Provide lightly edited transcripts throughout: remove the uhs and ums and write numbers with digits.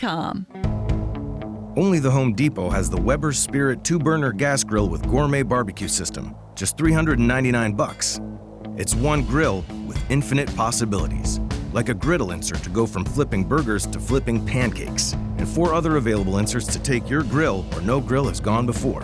HomeDepot.com. Only the Home Depot has the Weber Spirit 2-burner gas grill with gourmet barbecue system, just $399. It's one grill with infinite possibilities, like a griddle insert to go from flipping burgers to flipping pancakes, and 4 other available inserts to take your grill where no grill has gone before.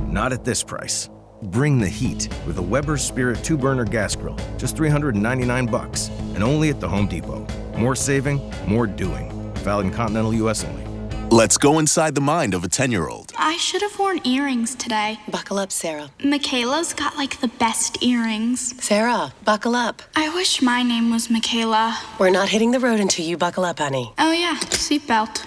Not at this price. Bring the heat with a Weber Spirit 2-burner gas grill, just $399, and only at the Home Depot. More saving, more doing. Valid in continental U.S. only. Let's go inside the mind of a 10-year-old. I should have worn earrings today. Buckle up, Sarah. Michaela's got like the best earrings. Sarah, buckle up. I wish my name was Michaela. We're not hitting the road until you buckle up, honey. Oh yeah, seatbelt.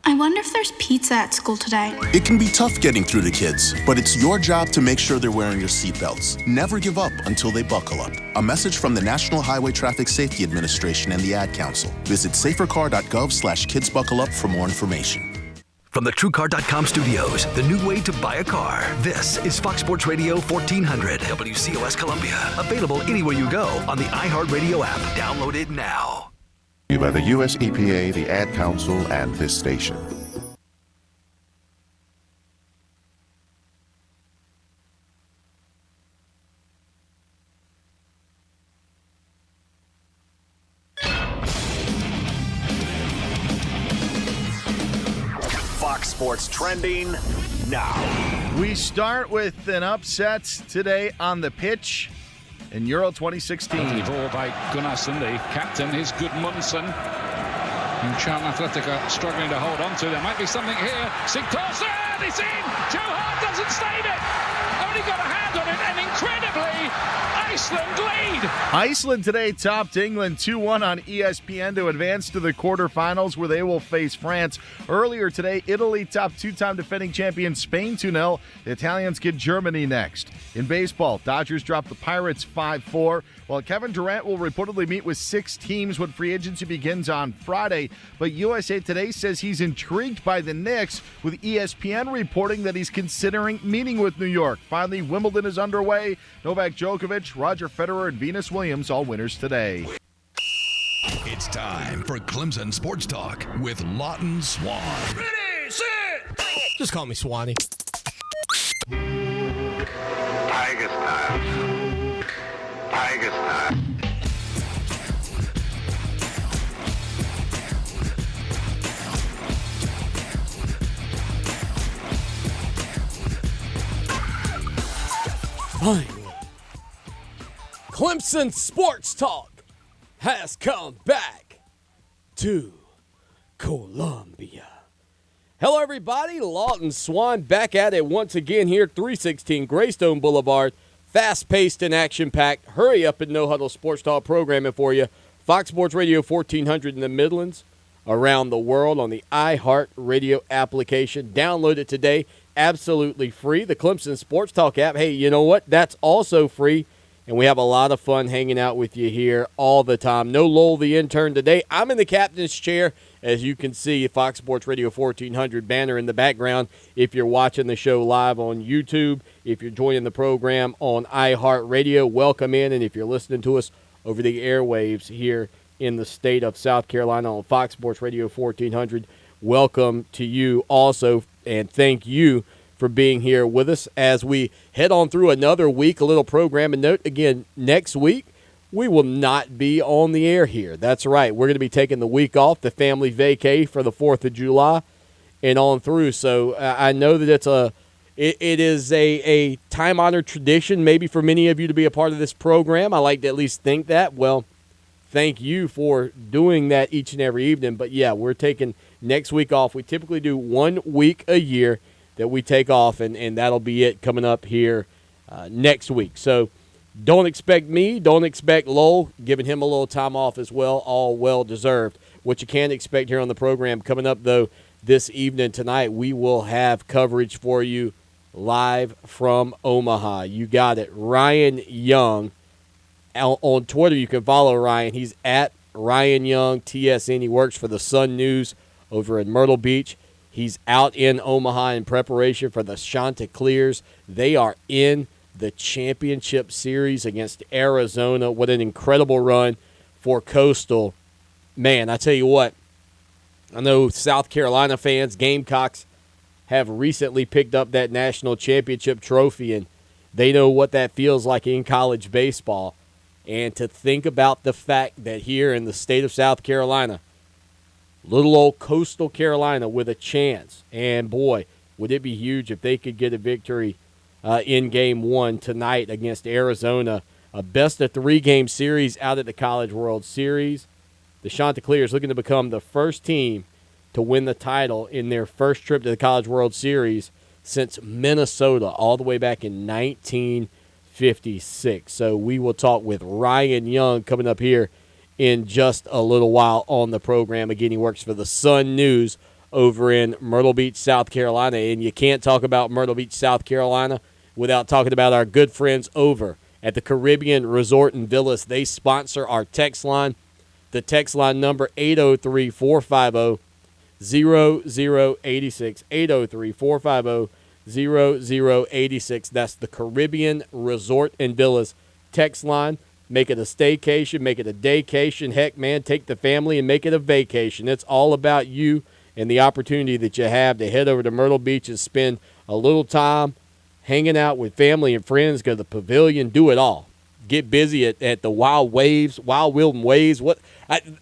I wonder if there's pizza at school today. It can be tough getting through to kids, but it's your job to make sure they're wearing your seatbelts. Never give up until they buckle up. A message from the National Highway Traffic Safety Administration and the Ad Council. Visit safercar.gov/kidsbuckleup for more information. From the TrueCar.com studios, the new way to buy a car. This is Fox Sports Radio 1400, WCOS Columbia. Available anywhere you go on the iHeart Radio app. Download it now. By the U.S. EPA, the Ad Council, and this station. Fox Sports trending now. We start with an upset today on the pitch in Euro 2016. Lovely ball by Gunnarsson, the captain, is Gudmundsson. And Charlton Athletic are struggling to hold on to. There might be something here. Sigthorsson, it's in! Joe Hart doesn't save it! Only got a hand on it, and incredibly, Iceland lead! Iceland today topped England 2-1 on ESPN to advance to the quarterfinals where they will face France. Earlier today, Italy topped two-time defending champion Spain 2-0. The Italians get Germany next. In baseball, Dodgers dropped the Pirates 5-4, while Kevin Durant will reportedly meet with 6 teams when free agency begins on Friday. But USA Today says he's intrigued by the Knicks, with ESPN reporting that he's considering meeting with New York. Finally, Wimbledon is underway. Novak Djokovic, Roger Federer, and Venus Williams all winners today. It's time for Clemson Sports Talk with Lawton Swan. Ready, set, just call me Swanee. Tiger style. Tiger style. Finally, Clemson Sports Talk has come back to Columbia. Hello, everybody. Lawton Swan back at it once again here, 316 Greystone Boulevard. Fast-paced and action-packed. Hurry up and no-huddle sports talk programming for you. Fox Sports Radio 1400 in the Midlands, around the world on the iHeart Radio application. Download it today. Absolutely free. The Clemson Sports Talk app. Hey, you know what? That's also free. And we have a lot of fun hanging out with you here all the time. No Lowell, the intern, today. I'm in the captain's chair. As you can see, Fox Sports Radio 1400 banner in the background. If you're watching the show live on YouTube, if you're joining the program on iHeart Radio, welcome in. And if you're listening to us over the airwaves here in the state of South Carolina on Fox Sports Radio 1400, welcome to you also. And thank you for being here with us as we head on through another week. A little program. And note, again, next week, we will not be on the air here. That's right. We're going to be taking the week off, the family vacay for the 4th of July and on through. So I know that it is a time-honored tradition maybe for many of you to be a part of this program. I like to at least think that. Well, thank you for doing that each and every evening. But, yeah, we're taking next week off. We typically do 1 week a year that we take off, and that'll be it coming up here next week. So don't expect me, don't expect Lowell, giving him a little time off as well, all well-deserved. What you can expect here on the program coming up, though, this evening tonight, we will have coverage for you live from Omaha. You got it. Ryan Young. On Twitter, you can follow Ryan. He's at Ryan Young, TSN. He works for the Sun News over in Myrtle Beach. He's out in Omaha in preparation for the Chanticleers. They are in the championship series against Arizona. What an incredible run for Coastal. Man, I tell you what, I know South Carolina fans, Gamecocks, have recently picked up that national championship trophy, and they know what that feels like in college baseball. And to think about the fact that here in the state of South Carolina, little old coastal Carolina with a chance, and boy, would it be huge if they could get a victory in Game 1 tonight against Arizona. A best-of-3 game series out at the College World Series. The Chanticleers looking to become the first team to win the title in their first trip to the College World Series since Minnesota all the way back in 1956. So we will talk with Ryan Young coming up here in just a little while on the program. Again, he works for the Sun News over in Myrtle Beach, South Carolina. And you can't talk about Myrtle Beach, South Carolina without talking about our good friends over at the Caribbean Resort and Villas. They sponsor our text line. The text line number 803-450-0086, 803-450-0086. That's the Caribbean Resort and Villas text line. Make it a staycation, make it a daycation. Heck, man, take the family and make it a vacation. It's all about you and the opportunity that you have to head over to Myrtle Beach and spend a little time hanging out with family and friends, go to the pavilion, do it all. Get busy at the Wild Wilton Waves.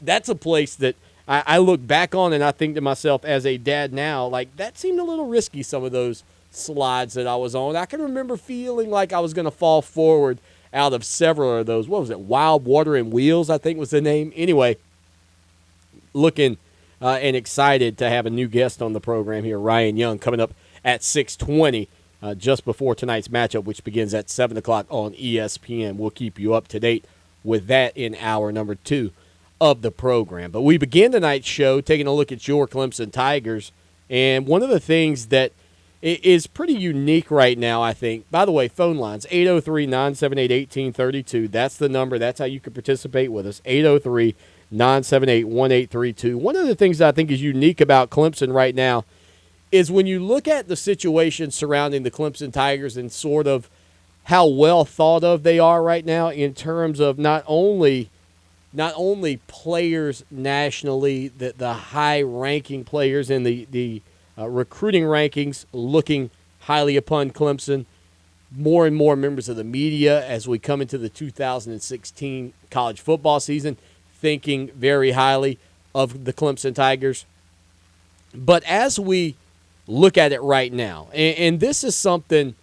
That's a place that I look back on and I think to myself as a dad now, like, that seemed a little risky, some of those slides that I was on. I can remember feeling like I was going to fall forward out of several of those. What was it? Wild Water and Wheels, I think was the name. Anyway, looking and excited to have a new guest on the program here, Ryan Young, coming up at 6:20. Just before tonight's matchup, which begins at 7 o'clock on ESPN. We'll keep you up to date with that in hour number 2 of the program. But we begin tonight's show taking a look at your Clemson Tigers. And one of the things that is pretty unique right now, I think, by the way, phone lines, 803-978-1832. That's the number. That's how you can participate with us, 803-978-1832. One of the things that I think is unique about Clemson right now is when you look at the situation surrounding the Clemson Tigers and sort of how well thought of they are right now in terms of not only players nationally, the high-ranking players in the recruiting rankings looking highly upon Clemson, more and more members of the media as we come into the 2016 college football season thinking very highly of the Clemson Tigers. But as we look at it right now, and this is something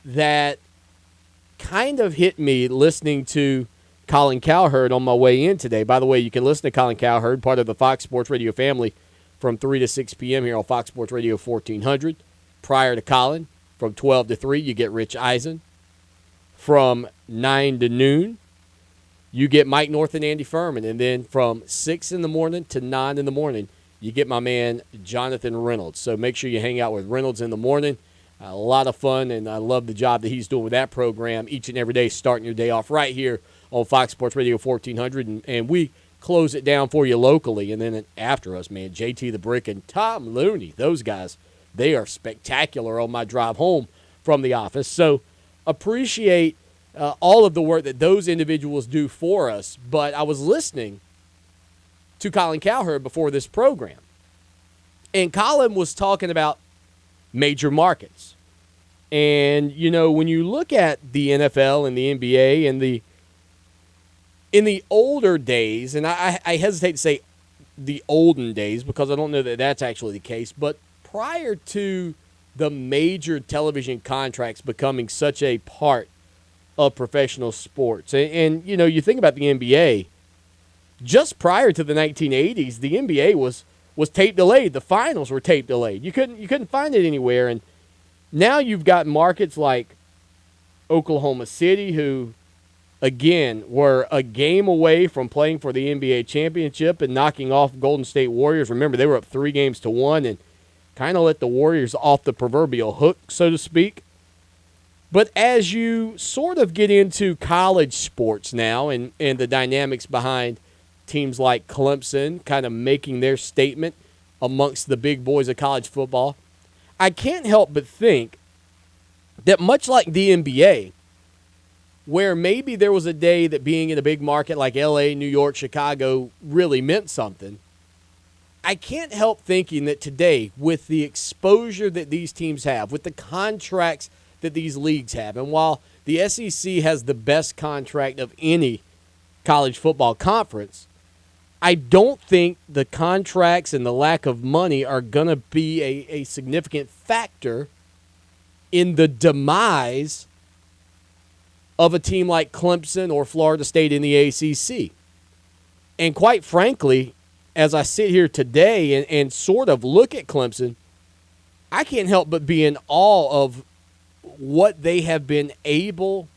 that kind of hit me listening to Colin Cowherd on my way in today. By the way, you can listen to Colin Cowherd, part of the Fox Sports Radio family, from 3 to 6 p.m. here on Fox Sports Radio 1400. Prior to Colin, from 12 to 3, you get Rich Eisen. From 9 to noon, you get Mike North and Andy Furman. And then from 6 in the morning to 9 in the morning, you get my man Jonathan Reynolds. So make sure you hang out with Reynolds in the morning. A lot of fun, and I love the job that he's doing with that program each and every day, starting your day off right here on Fox Sports Radio 1400. And we close it down for you locally. And then after us, man, JT the Brick and Tom Looney, those guys, they are spectacular on my drive home from the office. So appreciate all of the work that those individuals do for us. But I was listening to Colin Cowherd before this program. And Colin was talking about major markets. And, you know, when you look at the NFL and the NBA and in the older days, and I hesitate to say the olden days because I don't know that that's actually the case, but prior to the major television contracts becoming such a part of professional sports, and you know, you think about the NBA, just prior to the 1980s, the NBA was tape delayed. The finals were tape delayed. You couldn't find it anywhere. And now you've got markets like Oklahoma City, who, again, were a game away from playing for the NBA championship and knocking off Golden State Warriors. Remember, they were up 3-1 and kind of let the Warriors off the proverbial hook, so to speak. But as you sort of get into college sports now and the dynamics behind teams like Clemson kind of making their statement amongst the big boys of college football, I can't help but think that much like the NBA, where maybe there was a day that being in a big market like LA, New York, Chicago really meant something, I can't help thinking that today, with the exposure that these teams have, with the contracts that these leagues have, and while the SEC has the best contract of any college football conference, I don't think the contracts and the lack of money are going to be a significant factor in the demise of a team like Clemson or Florida State in the ACC. And quite frankly, as I sit here today and sort of look at Clemson, I can't help but be in awe of what they have been able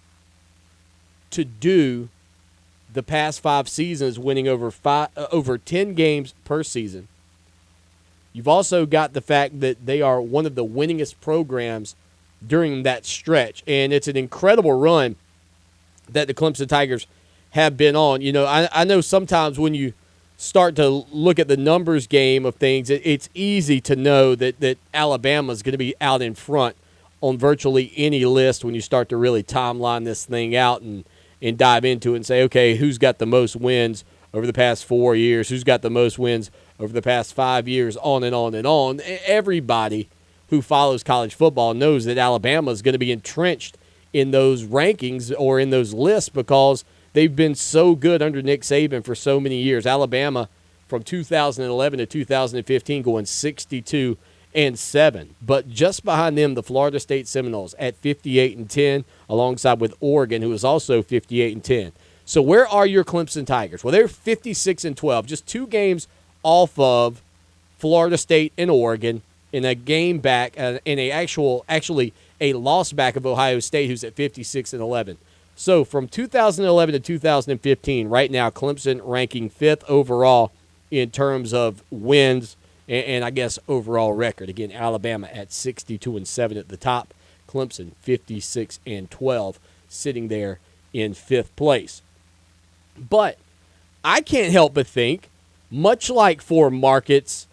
to do the past 5 seasons, winning over 10 games per season. You've also got the fact that they are one of the winningest programs during that stretch, and it's an incredible run that the Clemson Tigers have been on. You know, I know sometimes when you start to look at the numbers game of things, it's easy to know that Alabama is going to be out in front on virtually any list when you start to really timeline this thing out and dive into it and say, okay, who's got the most wins over the past 4 years? Who's got the most wins over the past 5 years? On and on and on. Everybody who follows college football knows that Alabama is going to be entrenched in those rankings or in those lists because they've been so good under Nick Saban for so many years. Alabama from 2011 to 2015 going 62-7. But just behind them, the Florida State Seminoles at 58-10, alongside with Oregon, who is also 58-10. So where are your Clemson Tigers? Well, they're 56-12, just 2 games off of Florida State and Oregon in a game back, in actually a loss back of Ohio State, who's at 56-11. So from 2011 to 2015, right now, Clemson ranking 5th overall in terms of wins and I guess overall record. Again, Alabama at 62-7 at the top. Clemson 56-12, sitting there in 5th place. But I can't help but think, much like for markets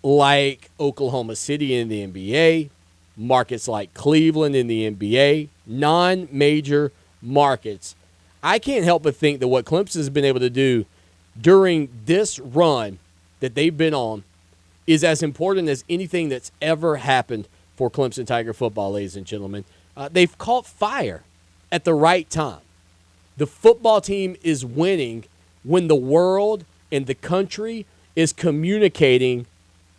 like Oklahoma City in the NBA, markets like Cleveland in the NBA, non-major markets, I can't help but think that what Clemson has been able to do during this run that they've been on is as important as anything that's ever happened for Clemson Tiger football, ladies and gentlemen. They've caught fire at the right time. The football team is winning when the world and the country is communicating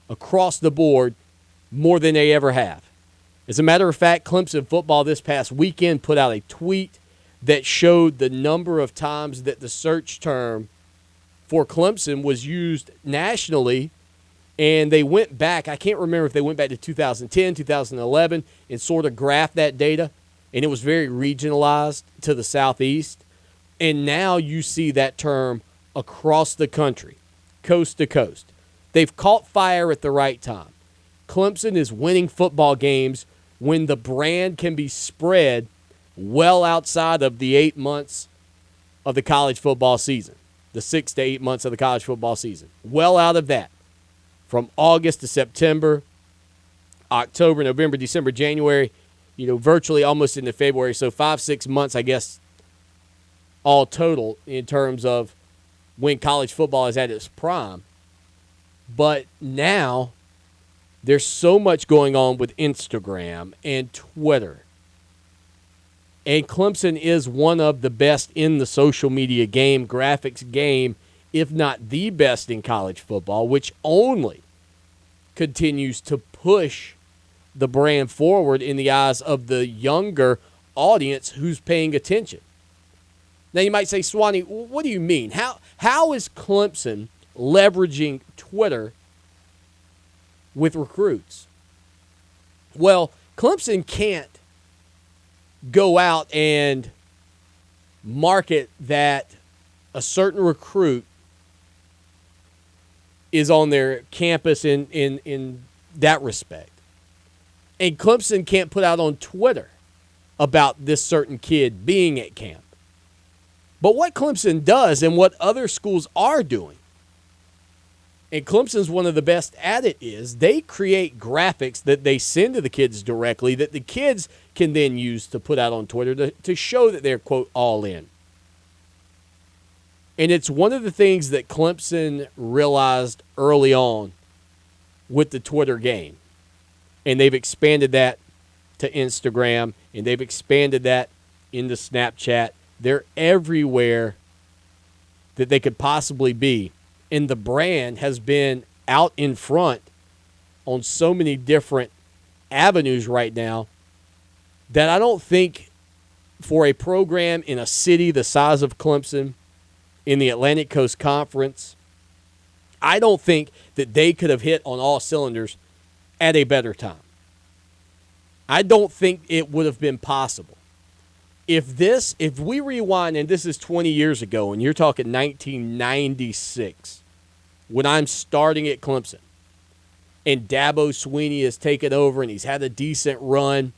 across the board more than they ever have. As a matter of fact, Clemson football this past weekend put out a tweet that showed the number of times that the search term for Clemson was used nationally, and they went back. I can't remember if they went back to 2010, 2011, and sort of graphed that data, and it was very regionalized to the southeast. And now you see that term across the country, coast to coast. They've caught fire at the right time. Clemson is winning football games when the brand can be spread well outside of the 8 months of the college football season, the 6 to 8 months of the college football season. Well out of that. From August to September, October, November, December, January, virtually almost into February. So 5-6 months, I guess, all total in terms of when college football is at its prime. But now there's so much going on with Instagram and Twitter. And Clemson is one of the best in the social media game, graphics game, if not the best in college football, which only continues to push the brand forward in the eyes of the younger audience who's paying attention. Now you might say, Swanee, what do you mean? How is Clemson leveraging Twitter with recruits? Well, Clemson can't go out and market that a certain recruit is on their campus in that respect. And Clemson can't put out on Twitter about this certain kid being at camp. But what Clemson does and what other schools are doing, and Clemson's one of the best at it, is they create graphics that they send to the kids directly that the kids can then use to put out on Twitter to show that they're, quote, all in. And it's one of the things that Clemson realized early on with the Twitter game. And they've expanded that to Instagram, and they've expanded that into Snapchat. They're everywhere that they could possibly be. And the brand has been out in front on so many different avenues right now that I don't think for a program in a city the size of Clemson, in the Atlantic Coast Conference, I don't think that they could have hit on all cylinders at a better time. I don't think it would have been possible. If we rewind, and this is 20 years ago, and you're talking 1996, when I'm starting at Clemson, and Dabo Swinney has taken over and he's had a decent run,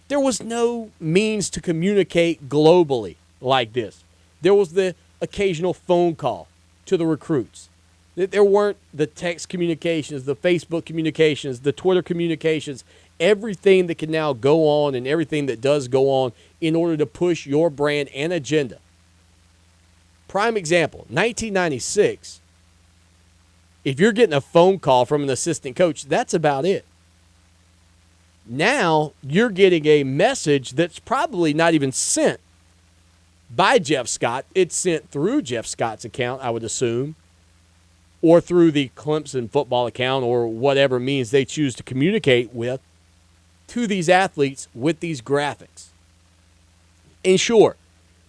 there was no means to communicate globally like this. There was the occasional phone call to the recruits. There weren't the text communications, the Facebook communications, the Twitter communications, everything that can now go on and everything that does go on in order to push your brand and agenda. Prime example, 1996, if you're getting a phone call from an assistant coach, that's about it. Now you're getting a message that's probably not even sent by Jeff Scott. It's sent through Jeff Scott's account, I would assume, or through the Clemson football account or whatever means they choose to communicate with to these athletes with these graphics. And sure,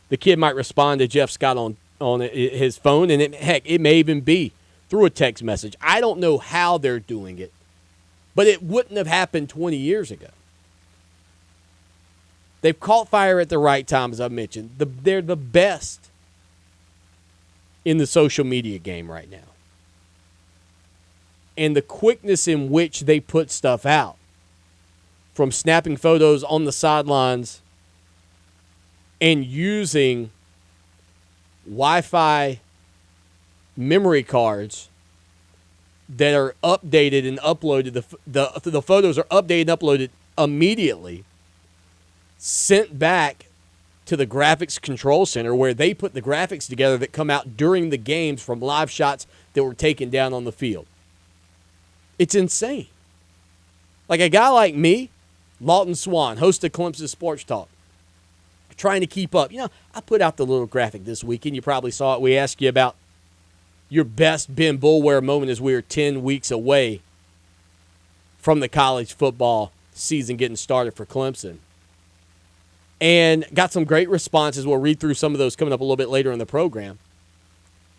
the kid might respond to Jeff Scott on his phone, and it may even be through a text message. I don't know how they're doing it, but it wouldn't have happened 20 years ago. They've caught fire at the right time, as I mentioned. They're the best in the social media game right now. And the quickness in which they put stuff out, from snapping photos on the sidelines and using Wi-Fi memory cards that are updated and uploaded. The photos are updated and uploaded immediately, sent back to the graphics control center where they put the graphics together that come out during the games from live shots that were taken down on the field. It's insane. Like a guy like me, Lawton Swan, host of Clemson Sports Talk, trying to keep up. I put out the little graphic this weekend. You probably saw it. We asked you about your best Ben Bullware moment as we are 10 weeks away from the college football season getting started for Clemson. And got some great responses. We'll read through some of those coming up a little bit later in the program.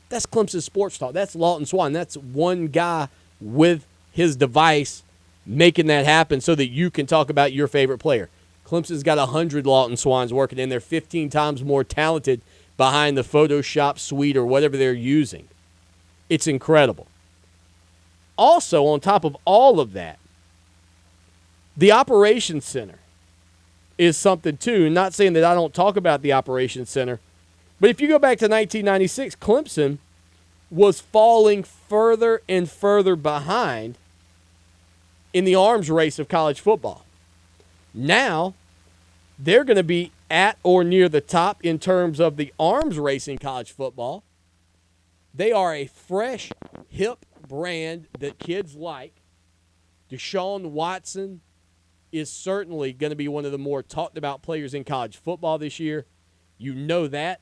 That's Clemson Sports Talk. That's Lawton Swan. That's one guy with his device making that happen so that you can talk about your favorite player. Clemson's got 100 Lawton Swans working in there, 15 times more talented behind the Photoshop suite or whatever they're using. It's incredible. Also, on top of all of that, the Operations Center is something too. Not saying that I don't talk about the Operations Center, but if you go back to 1996, Clemson was falling further and further behind in the arms race of college football. Now, they're going to be at or near the top in terms of the arms race in college football. They are a fresh, hip brand that kids like. Deshaun Watson is certainly going to be one of the more talked about players in college football this year. You know that.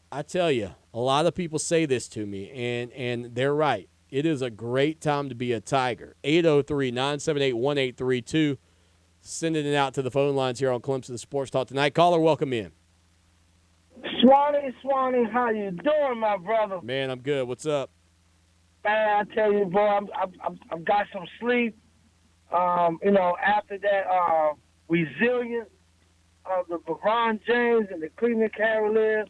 I tell you, a lot of people say this to me, and they're right. It is a great time to be a Tiger. 803-978-1832. Sending it out to the phone lines here on Clemson Sports Talk tonight. Caller, welcome in. Swanee, how you doing, my brother? Man, I'm good. What's up? Man, I tell you, boy, I've got some sleep. After that resilience of the LeBron James and the Cleveland Cavaliers,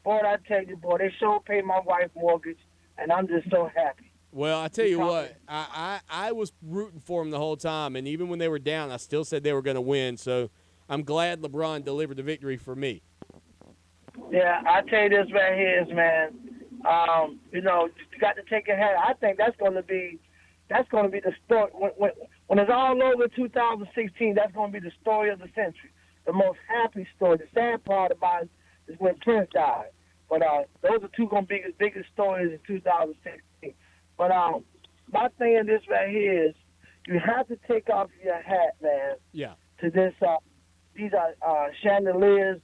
boy, I tell you, boy, they sure paid my wife's mortgage, and I'm just so happy. Well, I tell you what, I was rooting for them the whole time, and even when they were down, I still said they were going to win. So I'm glad LeBron delivered the victory for me. Yeah, I tell you this right here is, man, you got to take a head. I think that's going to be the story when it's all over. 2016, that's going to be the story of the century, the most happy story. The sad part about it, is when Prince died. But those are two going to be the biggest stories in 2016. But my thing in this right here is you have to take off your hat, man. Yeah. To this, these are chandeliers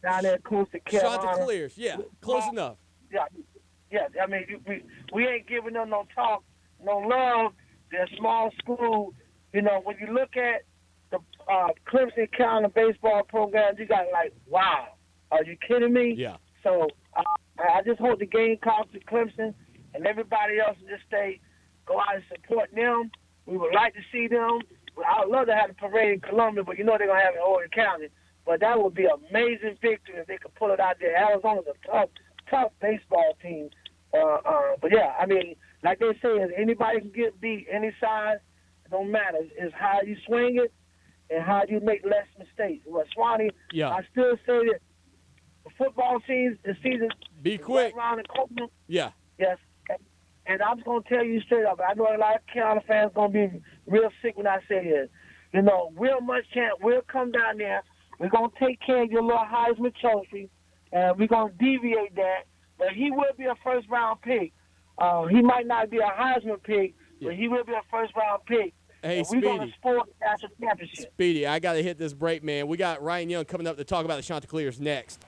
down there close to Carolina. Chanticleers, yeah, close enough. Yeah. I mean, we ain't giving them no talk, no love. They're a small school. You know, when you look at the Clemson County baseball program, you got like, wow, are you kidding me? Yeah. So I just hope the Gamecocks and Clemson and everybody else in this state go out and support them. We would like to see them. I would love to have a parade in Columbia, but you know they're going to have it in Orange County. But that would be an amazing victory if they could pull it out there. Arizona's a tough baseball team. But, yeah, I mean, like they say, anybody can get beat any size. It don't matter. It's how you swing it and how you make less mistakes. Well, Swanee, I still say that the football teams, the season be quick. Right around the corner. Yeah. Yes. And I'm just going to tell you straight up, I know a lot of Carolina fans going to be real sick when I say this. You know, Will Muschamp will come down there. We're going to take care of your little Heisman trophy, and we're going to deviate that. But he will be a first-round pick. He might not be a Heisman pick, but he will be a first-round pick. Hey, we're going to spoil the national championship. Speedy, I got to hit this break, man. We got Ryan Young coming up to talk about the Chanticleers next.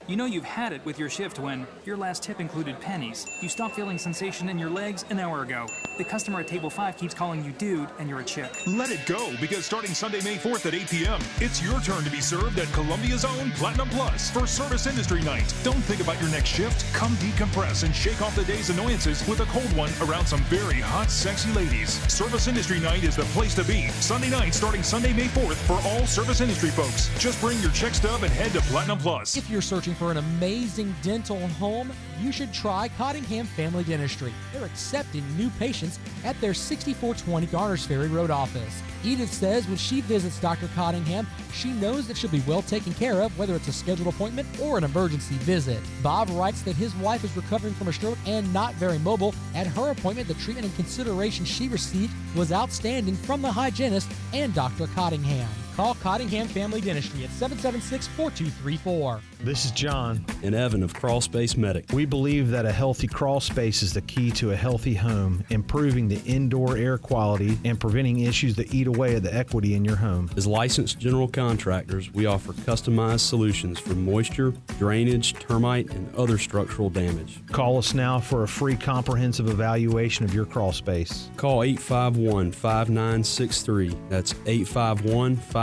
You know you've had it with your shift when your last tip included pennies. You stopped feeling sensation in your legs an hour ago. The customer at table 5 keeps calling you dude, and you're a chick. Let it go, because starting Sunday, May 4th at 8 p.m., it's your turn to be served at Columbia's own Platinum Plus for Service Industry Night. Don't think about your next shift. Come decompress and shake off the day's annoyances with a cold one around some very hot, sexy ladies. Service Industry Night is the place to be. Sunday night starting Sunday, May 4th for all service industry folks. Just bring your check stub and head to Platinum Plus. If you're searching for an amazing dental home, you should try Cottingham Family Dentistry. They're accepting new patients at their 6420 Garners Ferry Road office. Edith says when she visits Dr. Cottingham, she knows that she'll be well taken care of, whether it's a scheduled appointment or an emergency visit. Bob writes that his wife is recovering from a stroke and not very mobile. At her appointment, the treatment and consideration she received was outstanding from the hygienist and Dr. Cottingham. Call Cottingham Family Dentistry at 776-4234. This is John and Evan of Crawl Space Medic. We believe that a healthy crawl space is the key to a healthy home, improving the indoor air quality and preventing issues that eat away at the equity in your home. As licensed general contractors, we offer customized solutions for moisture, drainage, termite, and other structural damage. Call us now for a free comprehensive evaluation of your crawl space. Call 851-5963. That's 851-5963.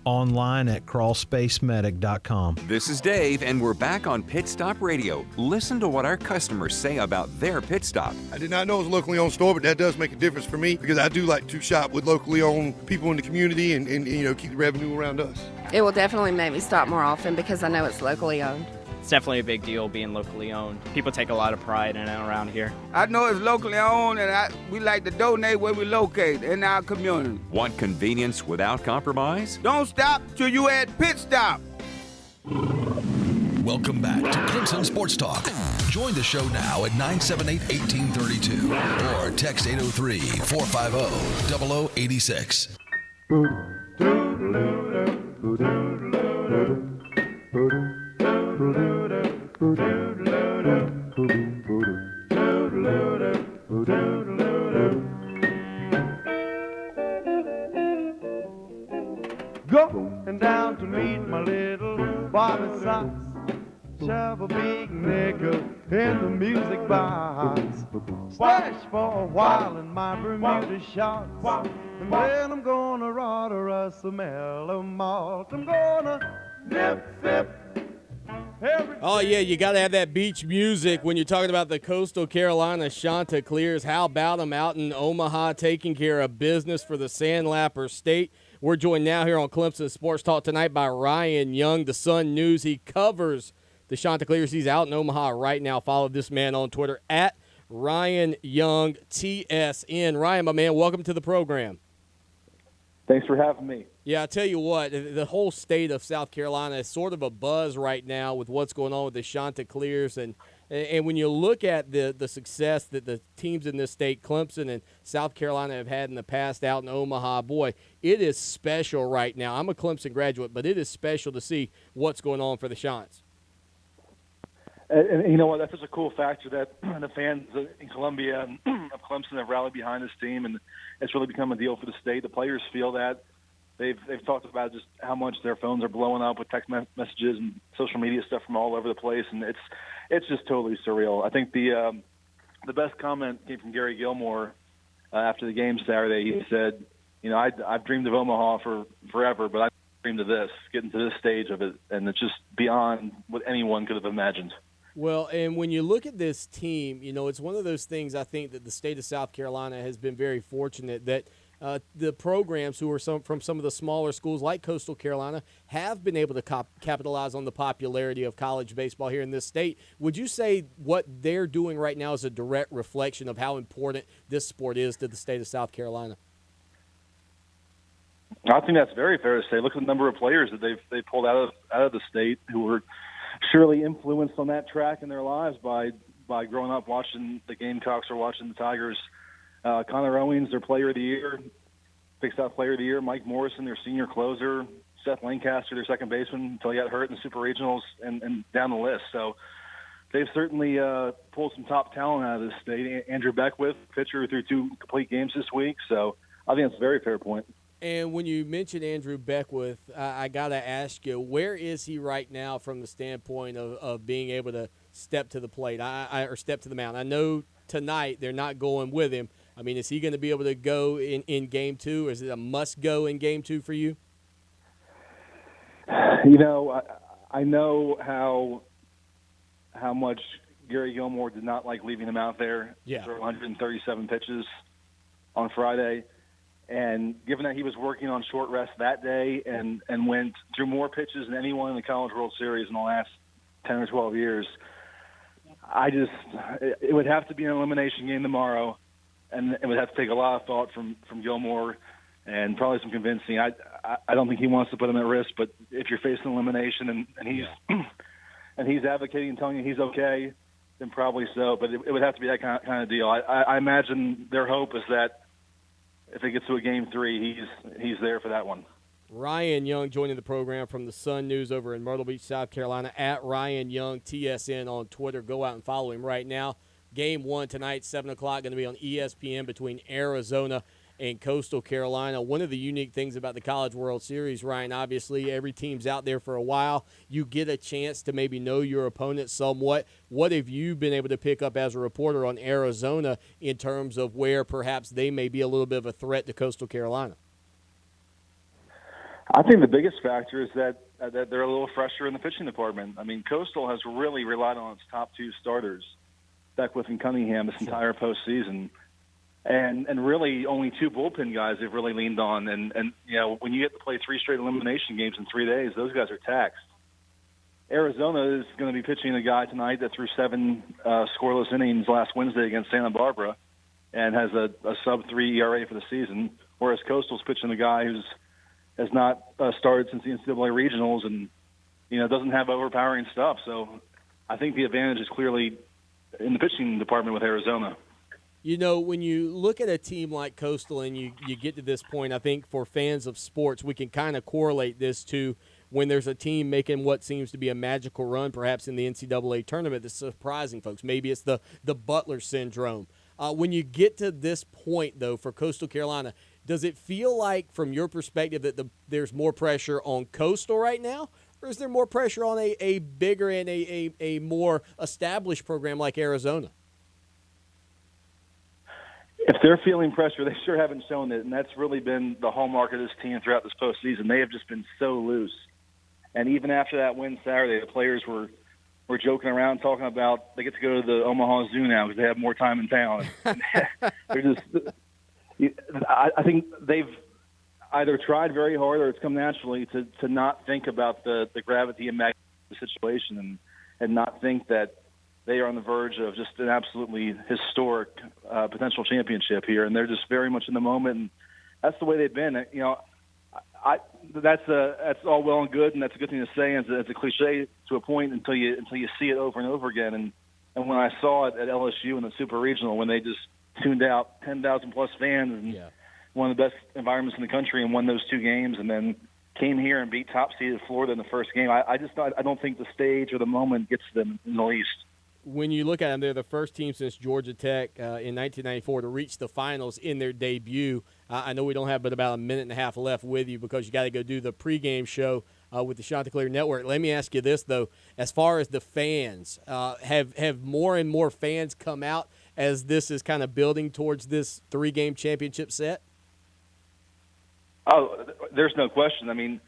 Online at crawlspacemedic.com. This is Dave, and we're back on Pit Stop Radio. Listen to what our customers say about their pit stop. I did not know it was a locally owned store, but that does make a difference for me because I do like to shop with locally owned people in the community and you know, keep the revenue around us. It will definitely make me stop more often because I know it's locally owned. It's definitely a big deal being locally owned. People take a lot of pride in it around here. I know it's locally owned, and we like to donate where we locate in our community. Want convenience without compromise? Don't stop till you at Pit Stop. Welcome back to Clemson Sports Talk. Join the show now at 978-1832 or text 803-450-0086. Going down to meet my little Bobby Socks. Shove a big nigga in the music box. Splash for a while in my Bermuda shorts. And then I'm gonna order us a mellow malt. I'm gonna nip, sip. Oh, yeah, you got to have that beach music when you're talking about the Coastal Carolina Chanticleers. How about them out in Omaha taking care of business for the Sandlapper State? We're joined now here on Clemson Sports Talk tonight by Ryan Young, the Sun News. He covers the Chanticleers. He's out in Omaha right now. Follow this man on Twitter at Ryan Young TSN. Ryan, my man, welcome to the program. Thanks for having me. Yeah, I tell you what, the whole state of South Carolina is sort of a buzz right now with what's going on with the Chanticleers. And And when you look at the success that the teams in this state, Clemson and South Carolina, have had in the past out in Omaha, boy, it is special right now. I'm a Clemson graduate, but it is special to see what's going on for the Shines. And you know what? That's such a cool factor that the fans in Columbia and of Clemson have rallied behind this team, and it's really become a deal for the state. The players feel that. They've talked about just how much their phones are blowing up with text messages and social media stuff from all over the place, and it's just totally surreal. I think the best comment came from Gary Gilmore after the game Saturday. He said, "You know, I've dreamed of Omaha for forever, but I dreamed of this, getting to this stage of it, and it's just beyond what anyone could have imagined." Well, and when you look at this team, you know, it's one of those things I think that the state of South Carolina has been very fortunate that the programs who are from some of the smaller schools like Coastal Carolina have been able to capitalize on the popularity of college baseball here in this state. Would you say what they're doing right now is a direct reflection of how important this sport is to the state of South Carolina? I think that's very fair to say. Look at the number of players that they've pulled out of the state who were surely influenced on that track in their lives by growing up watching the Gamecocks or watching the Tigers. Connor Owings, their player of the year, Big South player of the year. Mike Morrison, their senior closer. Seth Lancaster, their second baseman, until he got hurt in the Super Regionals, and down the list. So they've certainly pulled some top talent out of this state. Andrew Beckwith, pitcher, threw 2 complete games this week. So I think that's a very fair point. And when you mention Andrew Beckwith, I got to ask you, where is he right now from the standpoint of being able to step to the plate or step to the mound? I know tonight they're not going with him. I mean, is he going to be able to go in Game 2? Is it a must-go in Game 2 for you? You know, I know how much Gary Gilmore did not like leaving him out there for 137 pitches on Friday. And given that he was working on short rest that day and went through more pitches than anyone in the College World Series in the last 10 or 12 years, it would have to be an elimination game tomorrow, and it would have to take a lot of thought from Gilmore and probably some convincing. I don't think he wants to put him at risk, but if you're facing elimination and he's and he's advocating and telling you he's okay, then probably so. But it would have to be that kind of deal. I imagine their hope is that if it gets to a Game 3, he's there for that one. Ryan Young joining the program from the Sun News over in Myrtle Beach, South Carolina, at Ryan Young TSN on Twitter. Go out and follow him right now. Game 1 tonight, 7 o'clock, going to be on ESPN between Arizona and Coastal Carolina. One of the unique things about the College World Series, Ryan, obviously every team's out there for a while. You get a chance to maybe know your opponent somewhat. What have you been able to pick up as a reporter on Arizona in terms of where perhaps they may be a little bit of a threat to Coastal Carolina? I think the biggest factor is that they're a little fresher in the pitching department. I mean, Coastal has really relied on its top 2 starters, Beckwith and Cunningham, this entire postseason. And really only 2 bullpen guys they've really leaned on. And you know, when you get to play 3 straight elimination games in 3 days, those guys are taxed. Arizona is going to be pitching a guy tonight that threw 7 scoreless innings last Wednesday against Santa Barbara and has a sub-3 ERA for the season, whereas Coastal's pitching a guy who's has not started since the NCAA regionals and, you know, doesn't have overpowering stuff. So I think the advantage is clearly in the pitching department with Arizona. You know, when you look at a team like Coastal and you get to this point, I think for fans of sports, we can kind of correlate this to when there's a team making what seems to be a magical run, perhaps in the NCAA tournament, that's surprising folks. Maybe it's the Butler syndrome. When you get to this point, though, for Coastal Carolina, does it feel like, from your perspective, that there's more pressure on Coastal right now, or is there more pressure on a bigger and a more established program like Arizona? If they're feeling pressure, they sure haven't shown it, and that's really been the hallmark of this team throughout this postseason. They have just been so loose. And even after that win Saturday, the players were joking around, talking about they get to go to the Omaha Zoo now because they have more time in town. They're just – I think they've either tried very hard or it's come naturally to not think about the gravity and magnitude of the situation and not think that they are on the verge of just an absolutely historic potential championship here. And they're just very much in the moment, and that's the way they've been. You know, that's all well and good, and that's a good thing to say. And it's a cliche to a point until you see it over and over again. And And when I saw it at LSU in the Super Regional, when they just tuned out 10,000-plus fans and one of the best environments in the country and won those 2 games, and then came here and beat top-seeded Florida in the first game, I don't think the stage or the moment gets to them in the least. When you look at them, they're the first team since Georgia Tech in 1994 to reach the finals in their debut. I know we don't have but about a minute and a half left with you because you got to go do the pregame show with the Chanticleer Network. Let me ask you this, though. As far as the fans, have more and more fans come out as this is kind of building towards this 3-game championship set? Oh, there's no question. I mean,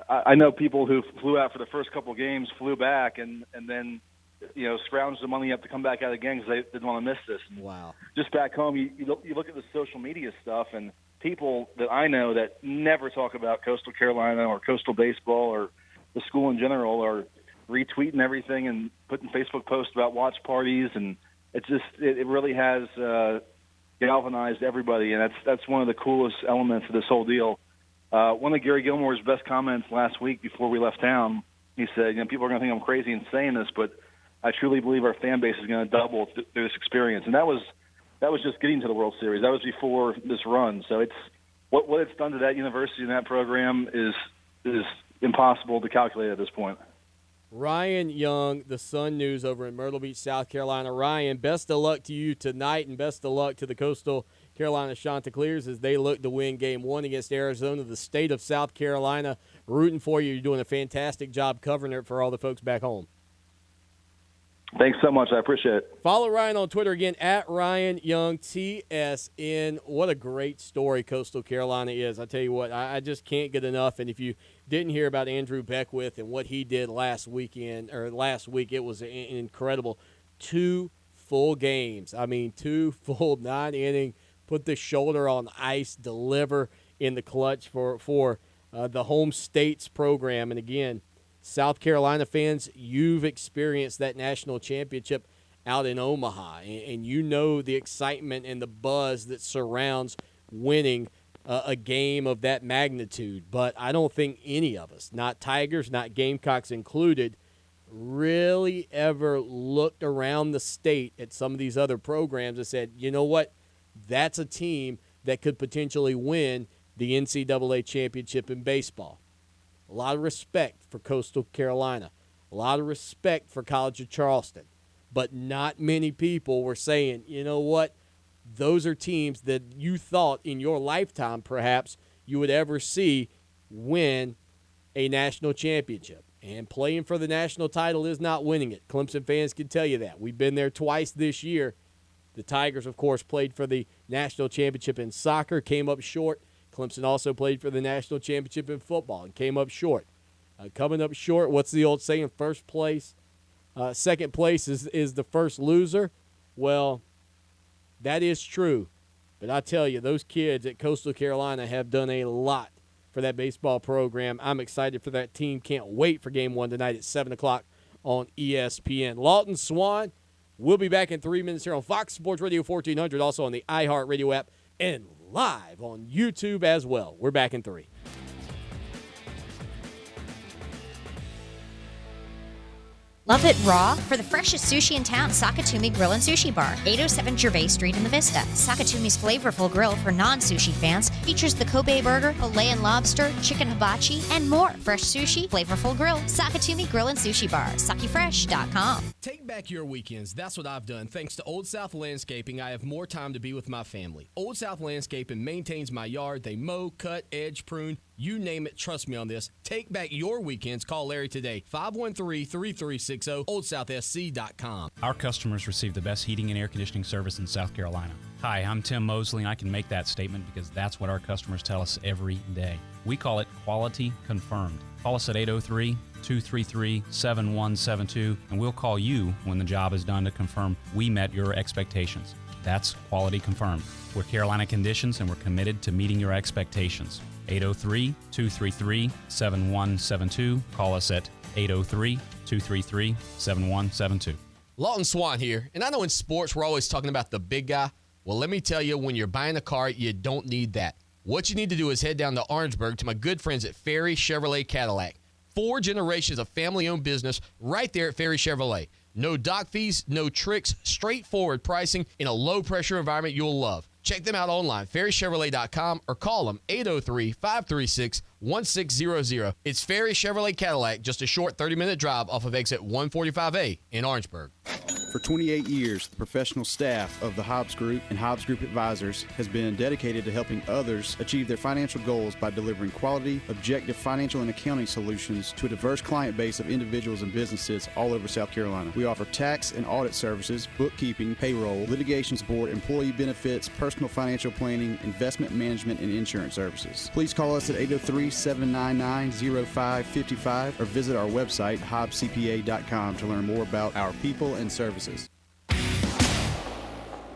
I know people who flew out for the first couple of games, flew back, and then scrounged the money up to come back out again because they didn't want to miss this. Wow. Just back home, you look at the social media stuff, and people that I know that never talk about Coastal Carolina or Coastal baseball or the school in general are retweeting everything and putting Facebook posts about watch parties, and it really has galvanized everybody, and that's one of the coolest elements of this whole deal. One of Gary Gilmore's best comments last week before we left town, he said, people are going to think I'm crazy in saying this, but I truly believe our fan base is going to double through this experience. And that was just getting to the World Series. That was before this run. So it's what it's done to that university and that program is impossible to calculate at this point. Ryan Young, the Sun News over in Myrtle Beach, South Carolina. Ryan, best of luck to you tonight, and best of luck to the Coastal Carolina Chanticleers as they look to win Game 1 against Arizona. The state of South Carolina rooting for you. You're doing a fantastic job covering it for all the folks back home. Thanks so much. I appreciate it. Follow Ryan on Twitter again, at Ryan Young TSN. What a great story Coastal Carolina is. I tell you what, I just can't get enough. And if you didn't hear about Andrew Beckwith and what he did last week, it was incredible. 2 full games. I mean, 2 full 9-inning, put the shoulder on ice, deliver in the clutch for the home states program. And again, South Carolina fans, you've experienced that national championship out in Omaha, and you know the excitement and the buzz that surrounds winning a game of that magnitude. But I don't think any of us, not Tigers, not Gamecocks included, really ever looked around the state at some of these other programs and said, you know what, that's a team that could potentially win the NCAA championship in baseball. A lot of respect for Coastal Carolina. A lot of respect for College of Charleston. But not many people were saying, you know what, those are teams that you thought in your lifetime perhaps you would ever see win a national championship. And playing for the national title is not winning it. Clemson fans can tell you that. We've been there twice this year. The Tigers, of course, played for the national championship in soccer, came up short. Clemson also played for the national championship in football and came up short. Coming up short, what's the old saying? First place, second place is the first loser. Well, that is true. But I tell you, those kids at Coastal Carolina have done a lot for that baseball program. I'm excited for that team. Can't wait for Game 1 tonight at 7 o'clock on ESPN. Lawton Swan, we'll be back in 3 minutes here on Fox Sports Radio 1400, also on the iHeart Radio app, and live on YouTube as well. We're back in 3. Love it raw? For the freshest sushi in town, Sakatumi Grill and Sushi Bar, 807 Gervais Street in the Vista. Sakatumi's flavorful grill for non-sushi fans features the Kobe burger, filet and lobster, chicken hibachi, and more. Fresh sushi, flavorful grill, Sakatumi Grill and Sushi Bar, sakifresh.com. Take back your weekends. That's what I've done. Thanks to Old South Landscaping, I have more time to be with my family. Old South Landscaping maintains my yard. They mow, cut, edge, prune, you name it. Trust me on this. Take back your weekends. Call Larry today, 513-3360, oldsouthsc.com. Our customers receive the best heating and air conditioning service in South Carolina. Hi, I'm Tim Mosley, and I can make that statement because that's what our customers tell us every day. We call it quality confirmed. Call us at 803-233-7172, and we'll call you when the job is done to confirm we met your expectations. That's quality confirmed. We're Carolina Conditions, and we're committed to meeting your expectations. 803-233-7172. Call us at 803-233-7172. Lawton Swan here, and I know in sports we're always talking about the big guy. Well, let me tell you, when you're buying a car, you don't need that. What you need to do is head down to Orangeburg to my good friends at Ferry Chevrolet Cadillac. 4 generations of family-owned business right there at Ferry Chevrolet. No dock fees, no tricks, straightforward pricing in a low-pressure environment you'll love. Check them out online, ferrychevrolet.com, or call them 803-536-1600. It's Ferry Chevrolet Cadillac, just a short 30-minute drive off of exit 145A in Orangeburg. For 28 years, the professional staff of the Hobbs Group and Hobbs Group Advisors has been dedicated to helping others achieve their financial goals by delivering quality, objective financial and accounting solutions to a diverse client base of individuals and businesses all over South Carolina. We offer tax and audit services, bookkeeping, payroll, litigation support, employee benefits, personal financial planning, investment management, and insurance services. Please call us at 803-799-0555 or visit our website, hobbscpa.com, to learn more about our people and services.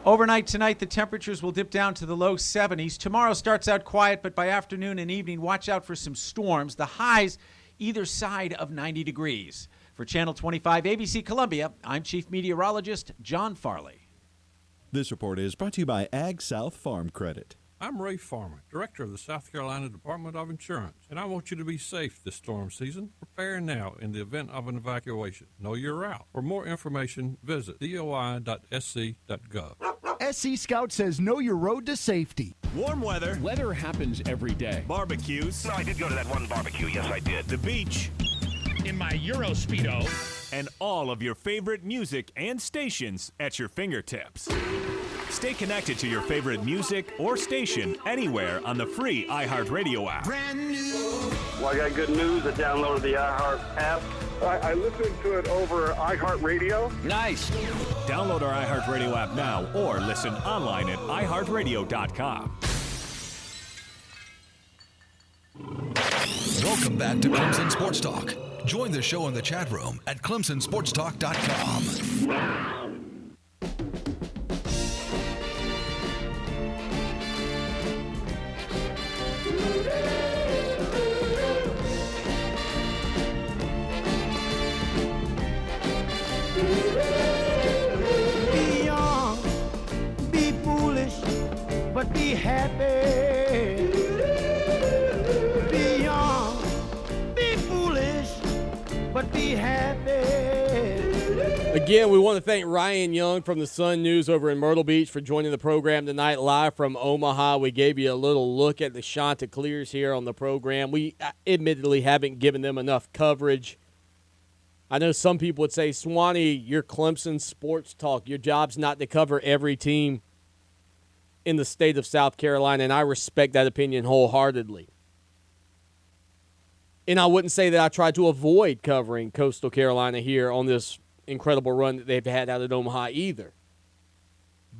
Overnight tonight, the temperatures will dip down to the low 70s. Tomorrow starts out quiet, but by afternoon and evening, watch out for some storms. The highs either side of 90 degrees. For Channel 25 ABC Columbia, I'm Chief Meteorologist John Farley. This report is brought to you by Ag South Farm Credit. I'm Ray Farmer, Director of the South Carolina Department of Insurance, and I want you to be safe this storm season. Prepare now in the event of an evacuation. Know your route. For more information, visit doi.sc.gov. SC Scout says know your road to safety. Warm weather. Weather happens every day. Barbecues. No, I did go to that one barbecue. Yes, I did. The beach. In my Euro Speedo. And all of your favorite music and stations at your fingertips. Stay connected to your favorite music or station anywhere on the free iHeart Radio app. Brand new. Well, I got good news. I downloaded the iHeart app. I listened to it over iHeart Radio. Nice. Download our iHeart Radio app now or listen online at iHeartRadio.com. Welcome back to Clemson Sports Talk. Join the show in the chat room at clemsonsportstalk.com. Be young, be foolish, but be happy. Be young, be foolish, but be happy. Again, we want to thank Ryan Young from the Sun News over in Myrtle Beach for joining the program tonight live from Omaha. We gave you a little look at the Chanticleers here on the program. We admittedly haven't given them enough coverage. I know some people would say, Swanee, you're Clemson Sports Talk. Your job's not to cover every team in the state of South Carolina, and I respect that opinion wholeheartedly. And I wouldn't say that I tried to avoid covering Coastal Carolina here on this incredible run that they've had out at Omaha either.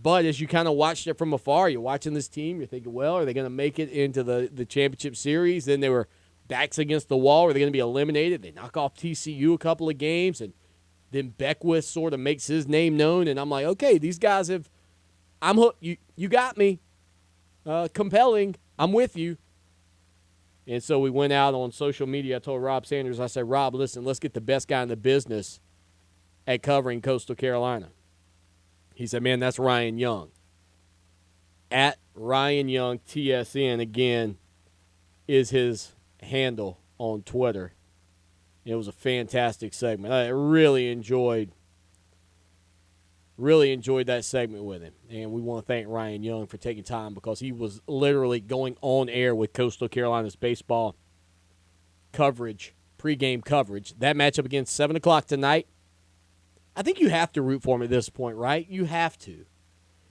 But as you kind of watched it from afar, you're watching this team, you're thinking, well, are they going to make it into the championship series? Then they were backs against the wall. Are they going to be eliminated? They knock off TCU a couple of games, and then Beckwith sort of makes his name known. And I'm like, okay, these guys have – I'm hooked. You got me. Compelling. I'm with you. And so we went out on social media. I told Rob Sanders, I said, Rob, listen, let's get the best guy in the business at covering Coastal Carolina. He said, man, that's Ryan Young. At Ryan Young, TSN, again, is his handle on Twitter. It was a fantastic segment. I really enjoyed that segment with him. And we want to thank Ryan Young for taking time because he was literally going on air with Coastal Carolina's baseball coverage, pregame coverage. That matchup again, 7 o'clock tonight. I think you have to root for him at this point, right? You have to.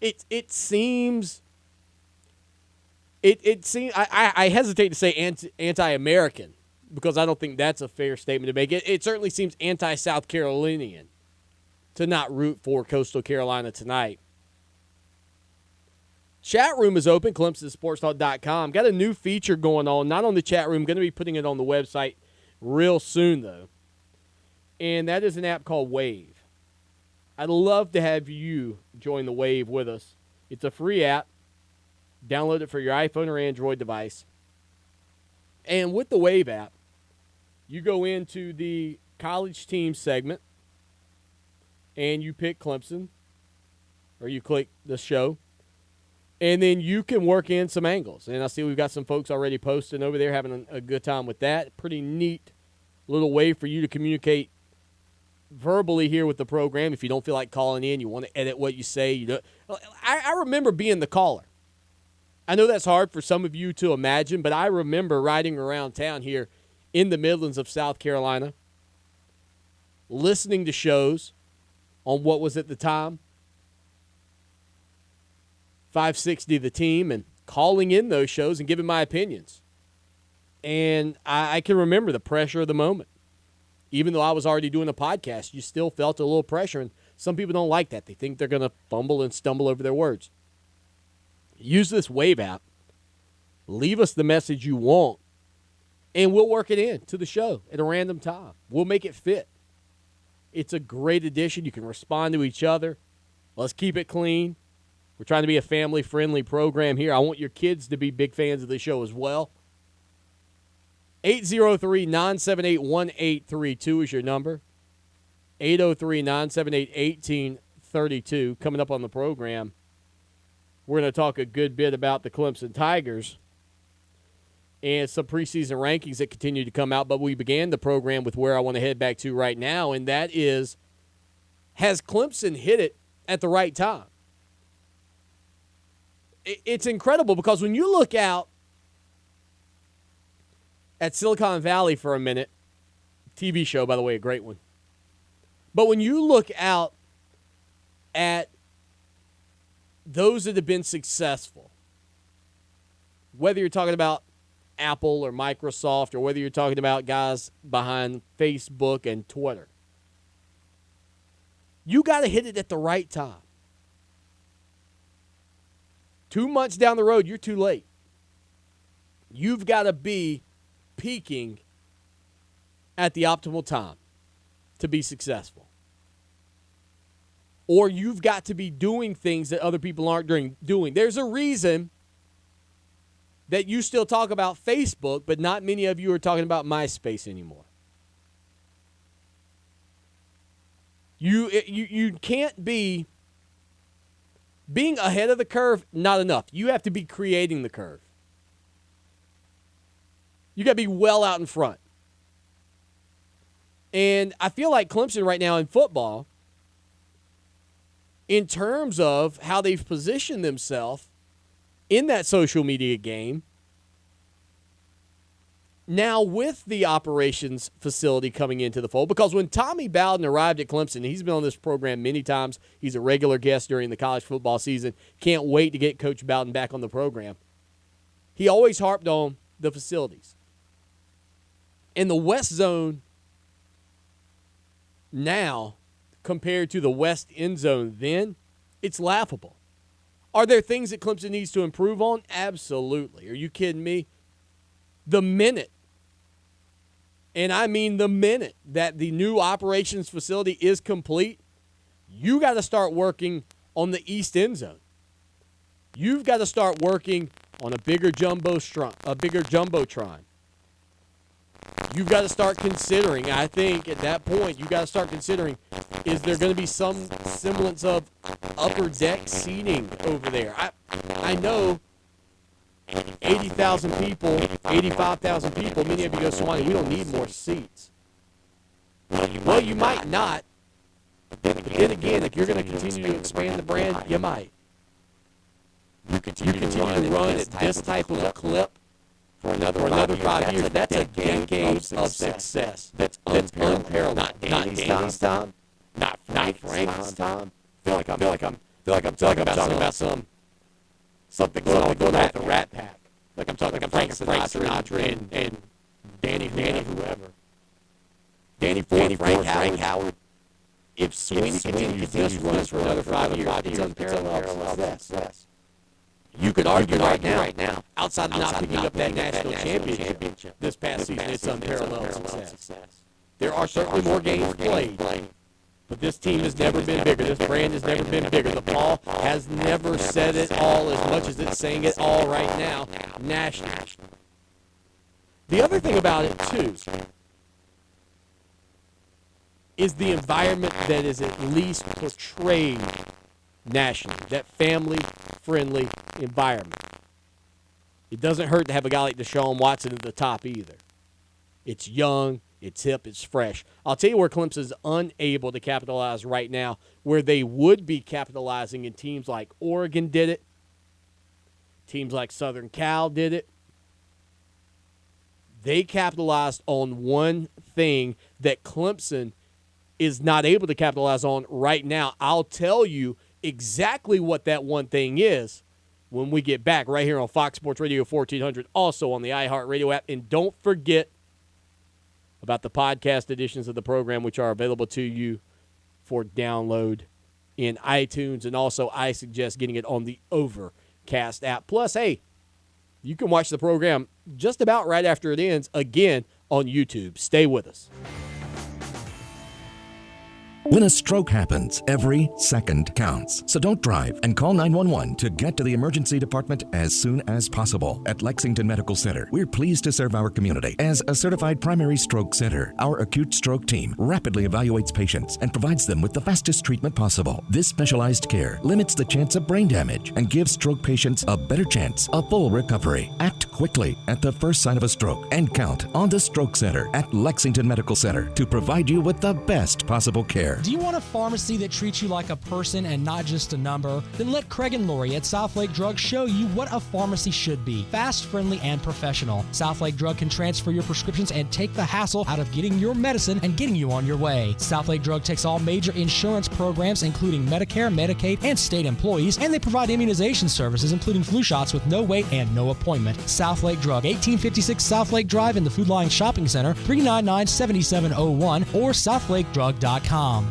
It seems I hesitate to say anti-American because I don't think that's a fair statement to make. It certainly seems anti-South Carolinian to not root for Coastal Carolina tonight. Chat room is open, ClemsonSportsTalk.com. Got a new feature going on, not on the chat room. Going to be putting it on the website real soon, though. And that is an app called Wave. I'd love to have you join the Wave with us. It's a free app. Download it for your iPhone or Android device. And with the Wave app, you go into the college team segment, and you pick Clemson, or you click the show, and then you can work in some angles. And I see we've got some folks already posting over there having a good time with that. Pretty neat little way for you to communicate verbally here with the program. If you don't feel like calling in, you want to edit what you say. I remember being the caller. I know that's hard for some of you to imagine, but I remember riding around town here in the Midlands of South Carolina, listening to shows on what was at the time 560 The Team, and calling in those shows and giving my opinions. And I can remember the pressure of the moment. Even though I was already doing a podcast, you still felt a little pressure, and some people don't like that. They think they're going to fumble and stumble over their words. Use this Wave app. Leave us the message you want, and we'll work it in to the show at a random time. We'll make it fit. It's a great addition. You can respond to each other. Let's keep it clean. We're trying to be a family-friendly program here. I want your kids to be big fans of the show as well. 803-978-1832 is your number. 803-978-1832. Coming up on the program, we're going to talk a good bit about the Clemson Tigers and some preseason rankings that continue to come out. But we began the program with where I want to head back to right now, and that is, has Clemson hit it at the right time? It's incredible because when you look out at Silicon Valley for a minute, TV show, by the way, a great one. But when you look out at those that have been successful, whether you're talking about Apple or Microsoft, or whether you're talking about guys behind Facebook and Twitter, you got to hit it at the right time. 2 months down the road, you're too late. You've got to be peaking at the optimal time to be successful. Or you've got to be doing things that other people aren't doing. There's a reason that you still talk about Facebook, but not many of you are talking about MySpace anymore. You can't be being ahead of the curve, not enough. You have to be creating the curve. You got to be well out in front. And I feel like Clemson right now in football, in terms of how they've positioned themselves in that social media game, now with the operations facility coming into the fold, because when Tommy Bowden arrived at Clemson, he's been on this program many times. He's a regular guest during the college football season. Can't wait to get Coach Bowden back on the program. He always harped on the facilities. In the West Zone now, compared to the West End Zone then, it's laughable. Are there things that Clemson needs to improve on? Absolutely. Are you kidding me? The minute, and I mean the minute, that the new operations facility is complete, you got to start working on the East End Zone. You've got to start working on a bigger jumbotron. You've got to start considering, I think at that point, you've got to start considering, is there going to be some semblance of upper deck seating over there? I know 80,000 people, 85,000 people, many of you go, Swanee, we don't need more seats. Well, you might not. But then again, if you're going to continue to expand the brand, you might. You continue to run at this type of a clip for another 5 years. That's a decade of success. That's unparalleled. Not Danny's time. Not Frank's time. Feel like I'm talking about something going on at the Rat Pack. Like I'm talking about Frank Sinatra and Danny whoever. Danny Ford, Frank Howard. If Sweeney continues to run for another 5 years, it's unparalleled success. You could argue right now, outside of not picking up that national championship this past season, it's unparalleled success. There are certainly more games played, but this team has never been bigger. This brand has never been bigger. The ball has never said it all as much as it's saying it all right now nationally. The other thing about it, too, is the environment that is at least portrayed nationally, that family-friendly environment. It doesn't hurt to have a guy like Deshaun Watson at the top either. It's young, It's hip, it's fresh. I'll tell you where Clemson's unable to capitalize right now, where they would be capitalizing, and teams like Oregon did it. Teams like Southern Cal did it. They capitalized on one thing that Clemson is not able to capitalize on right now. I'll tell you exactly what that one thing is when we get back right here on Fox Sports Radio 1400, also on the iHeart Radio app. And don't forget about the podcast editions of the program, which are available to you for download in iTunes. And also, I suggest getting it on the Overcast app. Plus, hey, you can watch the program just about right after it ends, again, on YouTube. Stay with us. When a stroke happens, every second counts. So don't drive and call 911 to get to the emergency department as soon as possible. At Lexington Medical Center, we're pleased to serve our community. As a certified primary stroke center, our acute stroke team rapidly evaluates patients and provides them with the fastest treatment possible. This specialized care limits the chance of brain damage and gives stroke patients a better chance of full recovery. Act quickly at the first sign of a stroke and count on the Stroke Center at Lexington Medical Center to provide you with the best possible care. Do you want a pharmacy that treats you like a person and not just a number? Then let Craig and Lori at Southlake Drug show you what a pharmacy should be. Fast, friendly, and professional. Southlake Drug can transfer your prescriptions and take the hassle out of getting your medicine and getting you on your way. Southlake Drug takes all major insurance programs, including Medicare, Medicaid, and state employees, and they provide immunization services, including flu shots with no wait and no appointment. Southlake Drug, 1856 Southlake Drive in the Food Lion Shopping Center, 399-7701, or southlakedrug.com.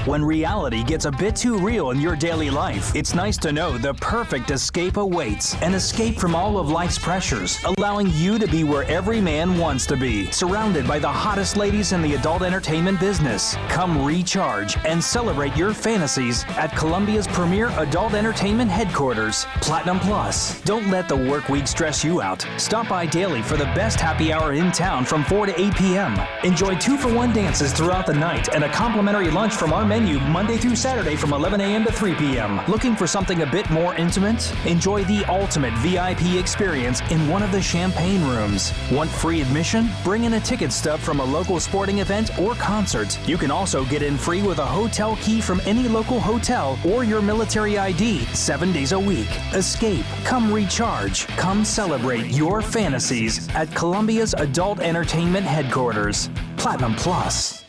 When reality gets a bit too real in your daily life, it's nice to know the perfect escape awaits. An escape from all of life's pressures, allowing you to be where every man wants to be, surrounded by the hottest ladies in the adult entertainment business. Come recharge and celebrate your fantasies at Columbia's premier adult entertainment headquarters, Platinum Plus. Don't let the work week stress you out. Stop by daily for the best happy hour in town from 4 to 8 p.m. Enjoy 2-for-1 dances throughout the night and a complimentary lunch from our menu Monday through Saturday from 11 a.m. to 3 p.m. Looking for something a bit more intimate? Enjoy the ultimate VIP experience in one of the champagne rooms. Want free admission? Bring in a ticket stub from a local sporting event or concert. You can also get in free with a hotel key from any local hotel or your military ID 7 days a week. Escape, come recharge, come celebrate your fantasies at Columbia's Adult Entertainment Headquarters, Platinum Plus.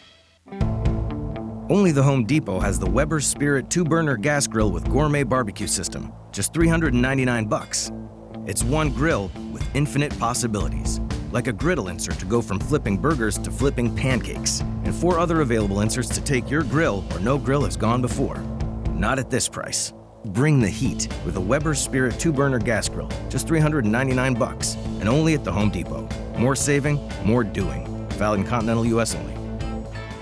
Only the Home Depot has the Weber Spirit 2-burner gas grill with gourmet barbecue system, just $399. It's one grill with infinite possibilities, like a griddle insert to go from flipping burgers to flipping pancakes, and 4 other available inserts to take your grill where no grill has gone before. Not at this price. Bring the heat with a Weber Spirit 2-burner gas grill, just $399, and only at the Home Depot. More saving, more doing. Valid in continental U.S. only.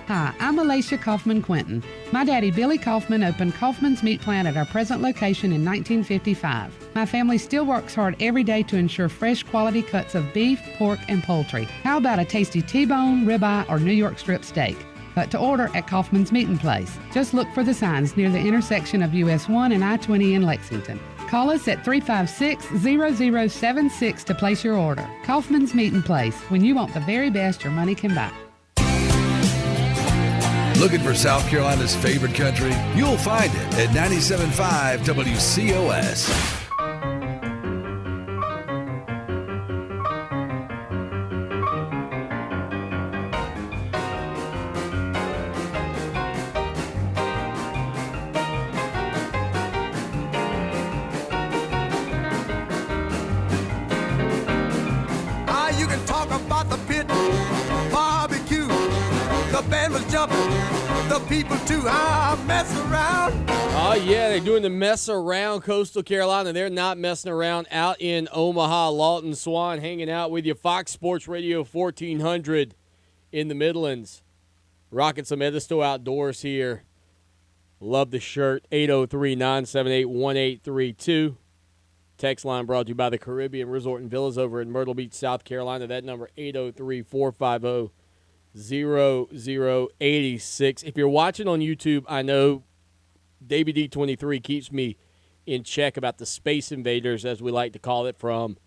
Hi, I'm Alicia Kaufman Quinton. My daddy, Billy Kaufman, opened Kaufman's Meat Plant at our present location in 1955. My family still works hard every day to ensure fresh quality cuts of beef, pork, and poultry. How about a tasty T-bone, ribeye, or New York strip steak? Cut to order at Kaufman's Meat Place. Just look for the signs near the intersection of US 1 and I-20 in Lexington. Call us at 356-0076 to place your order. Kaufman's Meat Place, when you want the very best your money can buy. Looking for South Carolina's favorite country? You'll find it at 97.5 WCOS. You can talk about the pit, barbecue, the band was jumping, the people too, mess around. Oh, yeah, they're doing the mess around Coastal Carolina. They're not messing around out in Omaha. Lawton Swan hanging out with you. Fox Sports Radio 1400 in the Midlands. Rocking some Edisto outdoors here. Love the shirt. 803-978-1832. Text line brought to you by the Caribbean Resort and Villas over in Myrtle Beach, South Carolina. That number, 803-450-0086. If you're watching on YouTube, I know Davey D23 keeps me in check about the Space Invaders, as we like to call it, from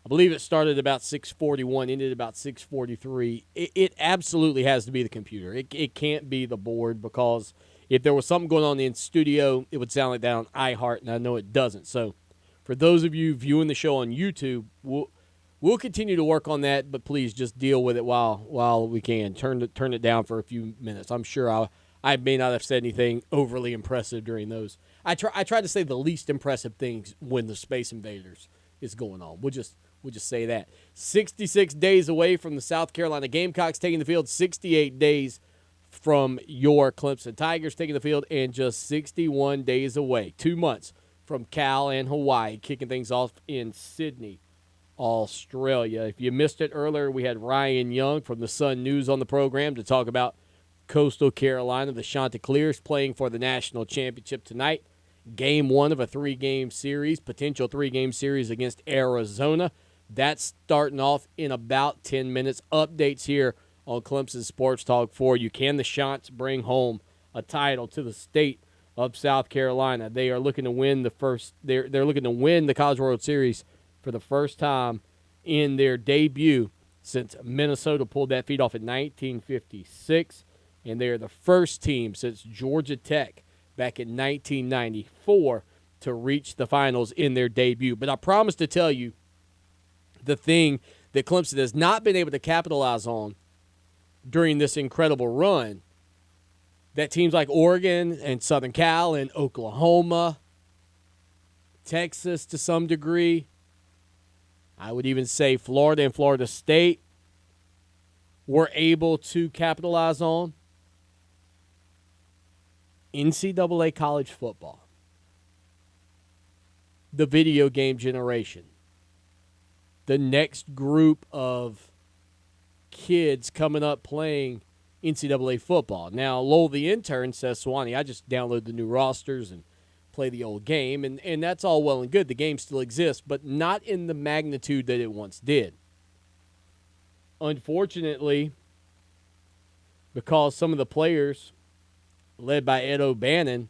I believe it started about 6:41, ended about 6:43. It absolutely has to be the computer. It can't be the board, because if there was something going on in studio, it would sound like that on iHeart, and I know it doesn't. So for those of you viewing the show on YouTube, we'll continue to work on that, but please just deal with it while we can. Turn it down for a few minutes. I'm sure I may not have said anything overly impressive during those. I try to say the least impressive things when the Space Invaders is going on. We'll just say that. 66 days away from the South Carolina Gamecocks taking the field, 68 days from your Clemson Tigers taking the field, and just 61 days away, 2 months from Cal and Hawaii kicking things off in Sydney, Australia. If you missed it earlier, we had Ryan Young from the Sun News on the program to talk about Coastal Carolina. The Chanticleers playing for the national championship tonight. Game 1 of a 3-game series, potential 3-game series against Arizona. That's starting off in about 10 minutes. Updates here on Clemson Sports Talk for you. Can the Chants bring home a title to the state of South Carolina? They are looking to win they're looking to win the College World Series for the first time in their debut since Minnesota pulled that feat off in 1956, and they are the first team since Georgia Tech back in 1994 to reach the finals in their debut. But I promise to tell you the thing that Clemson has not been able to capitalize on during this incredible run that teams like Oregon and Southern Cal and Oklahoma, Texas to some degree, I would even say Florida and Florida State were able to capitalize on. NCAA college football. The video game generation. The next group of kids coming up playing NCAA football. Now, Lowell the intern says, Swanee, I just download the new rosters and play the old game, and that's all well and good. The game still exists, but not in the magnitude that it once did. Unfortunately, because some of the players, led by Ed O'Bannon,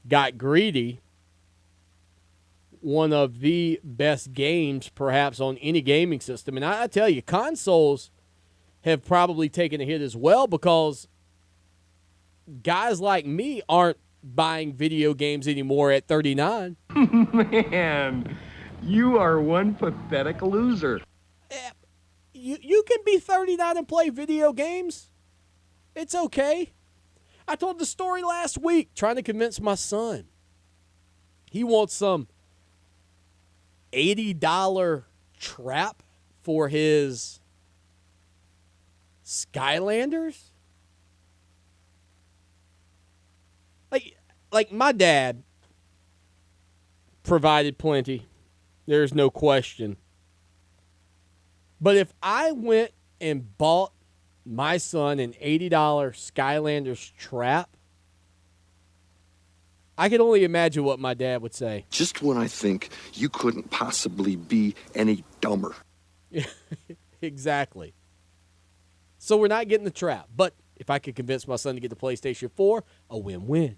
got greedy, one of the best games perhaps on any gaming system. And I tell you, consoles have probably taken a hit as well, because guys like me aren't buying video games anymore at 39. Man, you are one pathetic loser. You can be 39 and play video games. It's okay. I told the story last week trying to convince my son. He wants some $80 trap for his Skylanders. Like my dad provided plenty. There's no question. But if I went and bought my son an $80 Skylanders trap, I can only imagine what my dad would say. Just when I think you couldn't possibly be any dumber. Exactly. So we're not getting the trap. But if I could convince my son to get the PlayStation 4, a win-win.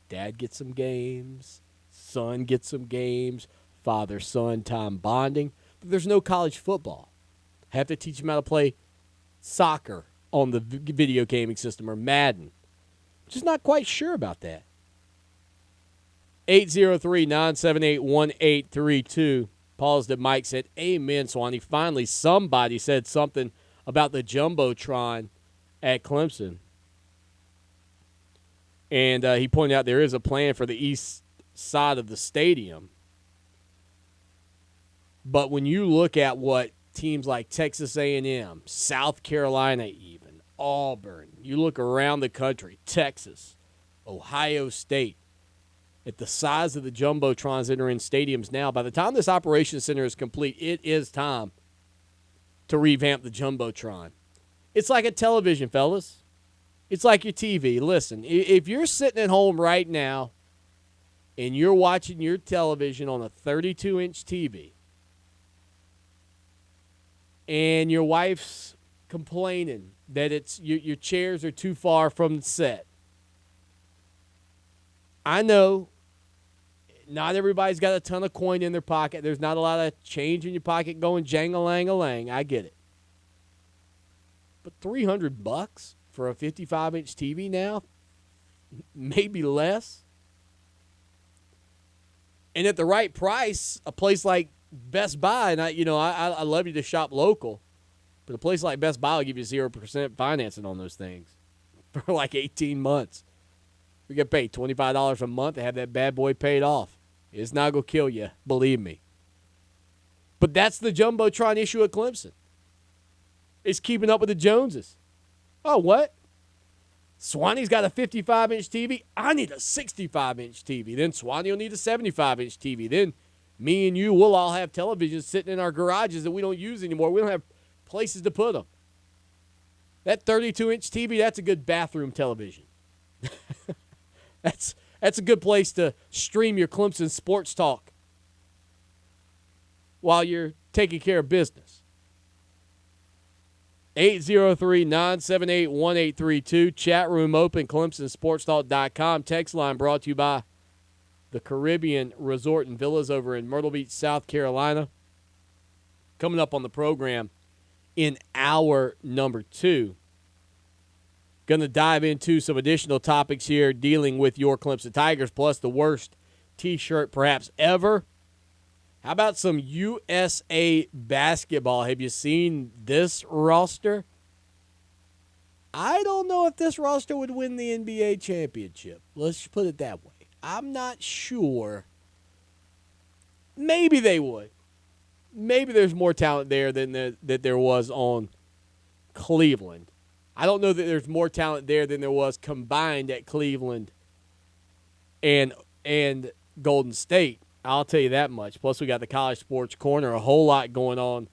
Dad gets some games. Son gets some games. Father-son time bonding. But there's no college football. I have to teach him how to play soccer on the video gaming system, or Madden. Just not quite sure about that. 803-978-1832. Paused at Mike, said, amen, Swanee. Finally, somebody said something about the Jumbotron at Clemson. And he pointed out there is a plan for the east side of the stadium. But when you look at what teams like Texas A&M, South Carolina even, Auburn, you look around the country, Texas, Ohio State, at the size of the Jumbotrons that are in stadiums now, by the time this operations center is complete, it is time to revamp the Jumbotron. It's like a television, fellas. It's like your TV. Listen, if you're sitting at home right now and you're watching your television on a 32-inch TV and your wife's complaining that it's your chairs are too far from the set, I know not everybody's got a ton of coin in their pocket. There's not a lot of change in your pocket going jang-a-lang-a-lang. I get it. But $300 for a 55-inch TV now, maybe less. And at the right price, a place like Best Buy, and I love you to shop local, but a place like Best Buy will give you 0% financing on those things for like 18 months. We get paid $25 a month to have that bad boy paid off. It's not going to kill you, believe me. But that's the Jumbotron issue at Clemson. It's keeping up with the Joneses. Oh, what? Swanee's got a 55-inch TV. I need a 65-inch TV. Then Swanee will need a 75-inch TV. Then me and you will all have televisions sitting in our garages that we don't use anymore. We don't have places to put them. That 32-inch TV, that's a good bathroom television. That's a good place to stream your Clemson sports talk while you're taking care of business. 803-978-1832. Chat room open, ClemsonSportsTalk.com. Text line brought to you by the Caribbean Resort and Villas over in Myrtle Beach, South Carolina. Coming up on the program in hour number 2. Going to dive into some additional topics here dealing with your Clemson Tigers, plus the worst T-shirt perhaps ever. How about some USA basketball? Have you seen this roster? I don't know if this roster would win the NBA championship. Let's put it that way. I'm not sure. Maybe they would. Maybe there's more talent there than that there was on Cleveland. I don't know that there's more talent there than there was combined at Cleveland and Golden State. I'll tell you that much. Plus, we got the College Sports Corner, a whole lot going on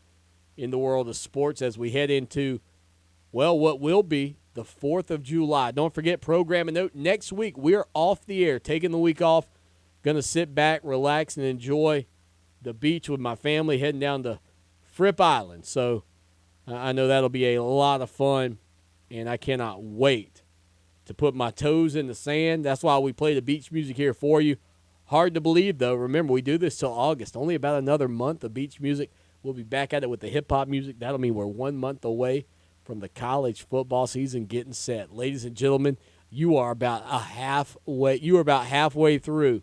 in the world of sports as we head into, well, what will be the 4th of July. Don't forget, programming note, next week we're off the air, taking the week off, going to sit back, relax, and enjoy the beach with my family, heading down to Fripp Island. So I know that'll be a lot of fun, and I cannot wait to put my toes in the sand. That's why we play the beach music here for you. Hard to believe, though. Remember, we do this till August. Only about another month of beach music. We'll be back at it with the hip-hop music. That'll mean we're 1 month away from the college football season getting set. Ladies and gentlemen, you are about halfway through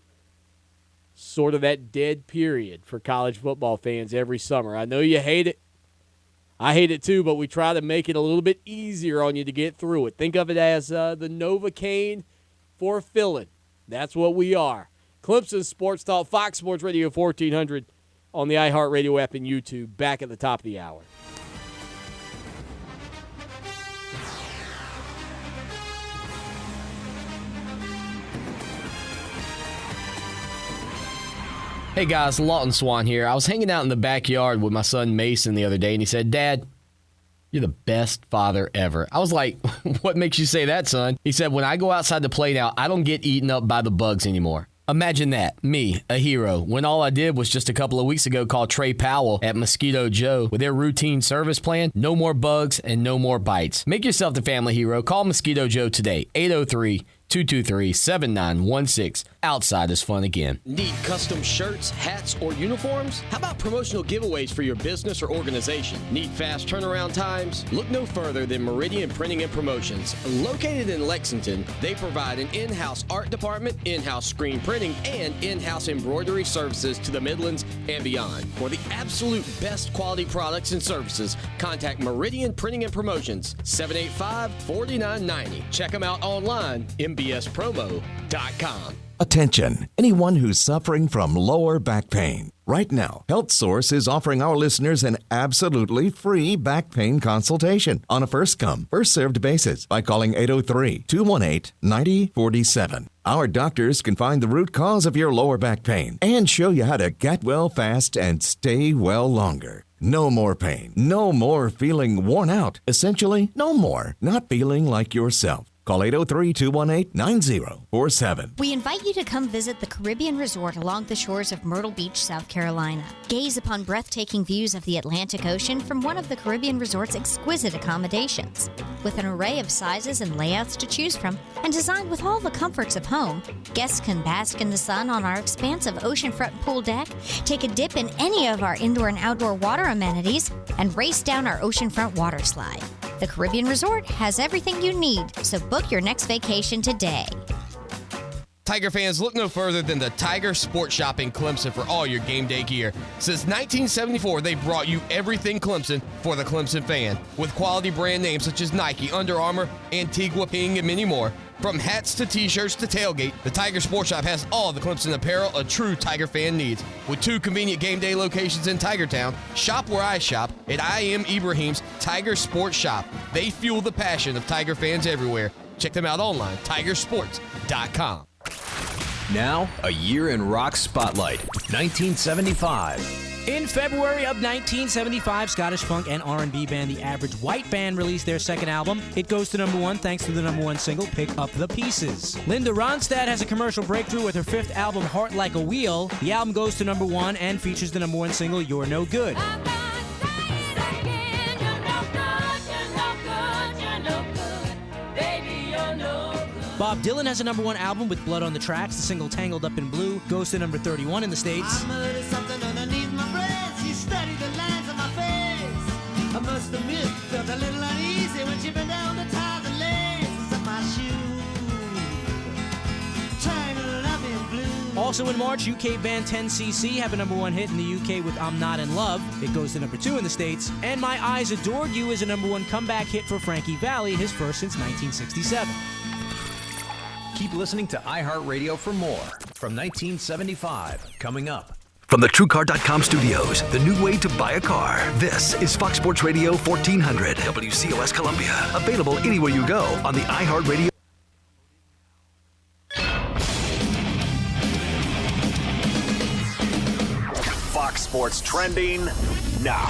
sort of that dead period for college football fans every summer. I know you hate it. I hate it too, but we try to make it a little bit easier on you to get through it. Think of it as the Novocaine for filling. That's what we are. Clemson Sports Talk, Fox Sports Radio 1400 on the iHeart Radio app and YouTube, back at the top of the hour. Hey guys, Lawton Swan here. I was hanging out in the backyard with my son Mason the other day, and he said, "Dad, you're the best father ever." I was like, "What makes you say that, son?" He said, "When I go outside to play now, I don't get eaten up by the bugs anymore." Imagine that, me, a hero, when all I did was just a couple of weeks ago call Trey Powell at Mosquito Joe with their routine service plan. No more bugs and no more bites. Make yourself the family hero. Call Mosquito Joe today, 803-223-7916. Outside is fun again. Need custom shirts, hats, or uniforms? How about promotional giveaways for your business or organization? Need fast turnaround times? Look no further than Meridian Printing and Promotions. Located in Lexington, they provide an in-house art department, in-house screen printing, and in-house embroidery services to the Midlands and beyond. For the absolute best quality products and services, contact Meridian Printing and Promotions, 785-4990. Check them out online, mbspromo.com. Attention, anyone who's suffering from lower back pain. Right now, HealthSource is offering our listeners an absolutely free back pain consultation on a first-come, first-served basis by calling 803-218-9047. Our doctors can find the root cause of your lower back pain and show you how to get well fast and stay well longer. No more pain. No more feeling worn out. Essentially, no more not feeling like yourself. Call 803-218-9047. We invite you to come visit the Caribbean Resort along the shores of Myrtle Beach, South Carolina. Gaze upon breathtaking views of the Atlantic Ocean from one of the Caribbean Resort's exquisite accommodations. With an array of sizes and layouts to choose from, and designed with all the comforts of home, guests can bask in the sun on our expansive oceanfront pool deck, take a dip in any of our indoor and outdoor water amenities, and race down our oceanfront water slide. The Caribbean Resort has everything you need, so book your next vacation today. Tiger fans, look no further than the Tiger Sports Shop in Clemson for all your game day gear. Since 1974, they've brought you everything Clemson for the Clemson fan, with quality brand names such as Nike, Under Armour, Antigua, Ping, and many more. From hats to t-shirts to tailgate, the Tiger Sports Shop has all the Clemson apparel a true Tiger fan needs. With 2 convenient game day locations in Tigertown, shop where I shop at I Am Ibrahim's Tiger Sports Shop. They fuel the passion of Tiger fans everywhere. Check them out online, tigersports.com. Now, a year in rock spotlight, 1975. In February of 1975, Scottish funk and R&B band The Average White Band released their second album. It goes to #1 thanks to the #1 single, Pick Up the Pieces. Linda Ronstadt has a commercial breakthrough with her 5th album, Heart Like a Wheel. The album goes to #1 and features the #1 single, You're No Good. Bob Dylan has a #1 album with Blood on the Tracks. The single Tangled Up in Blue goes to #31 in the States. I must admit, felt a little uneasy when she bent down the ties and laces of my shoe. Tangled up in blue. Also in March, UK band 10cc have a #1 hit in the UK with I'm Not in Love. It goes to #2 in the States. And My Eyes Adored You is a #1 comeback hit for Frankie Valli, his first since 1967. Keep listening to iHeartRadio for more from 1975. Coming up. From the TrueCar.com studios, the new way to buy a car. This is Fox Sports Radio 1400, WCOS Columbia. Available anywhere you go on the iHeartRadio. Fox Sports Trending now.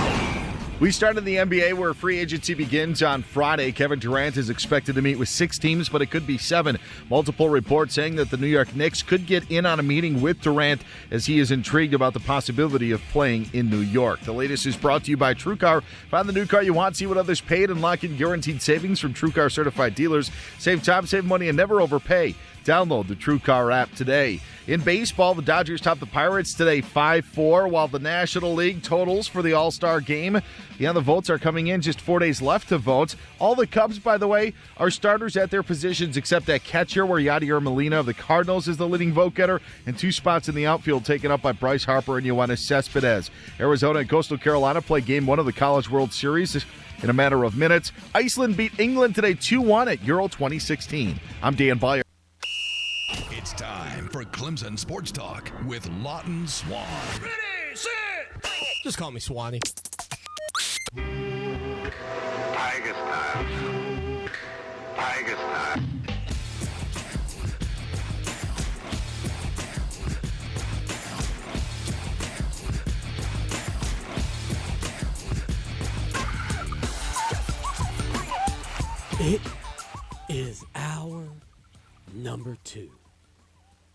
We start in the NBA where free agency begins on Friday. Kevin Durant is expected to meet with 6 teams, but it could be 7. Multiple reports saying that the New York Knicks could get in on a meeting with Durant as he is intrigued about the possibility of playing in New York. The latest is brought to you by TrueCar. Find the new car you want, see what others paid, and lock in guaranteed savings from TrueCar certified dealers. Save time, save money, and never overpay. Download the TrueCar app today. In baseball, the Dodgers top the Pirates today 5-4, while the National League totals for the All-Star game. Yeah, the votes are coming in, just 4 days left to vote. All the Cubs, by the way, are starters at their positions except at catcher, where Yadier Molina of the Cardinals is the leading vote getter, and 2 spots in the outfield taken up by Bryce Harper and Yoenis Cespedes. Arizona and Coastal Carolina play Game 1 of the College World Series in a matter of minutes. Iceland beat England today 2-1 at Euro 2016. I'm Dan Byer. It's time for Clemson Sports Talk with Lawton Swan. Ready, set, just call me Swanee. Tiger style. Tiger style. It is our number 2.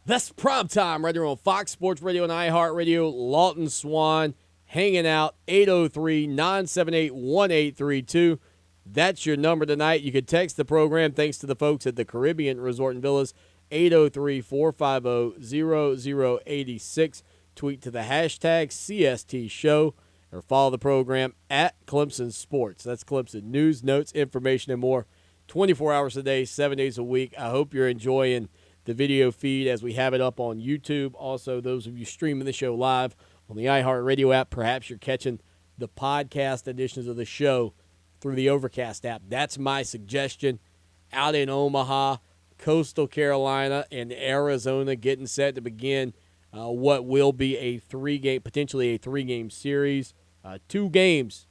That's prime time right here on Fox Sports Radio and iHeartRadio. Lawton Swan hanging out, 803-978-1832. That's your number tonight. You can text the program thanks to the folks at the Caribbean Resort and Villas, 803-450-0086. Tweet to the hashtag CST Show or follow the program at Clemson Sports. That's Clemson news, notes, information, and more 24 hours a day, 7 days a week. I hope you're enjoying the video feed as we have it up on YouTube. Also, those of you streaming the show live on the iHeartRadio app, perhaps you're catching the podcast editions of the show through the Overcast app. That's my suggestion. Out in Omaha, Coastal Carolina, and Arizona getting set to begin what will be a potentially a three-game series. 2 games.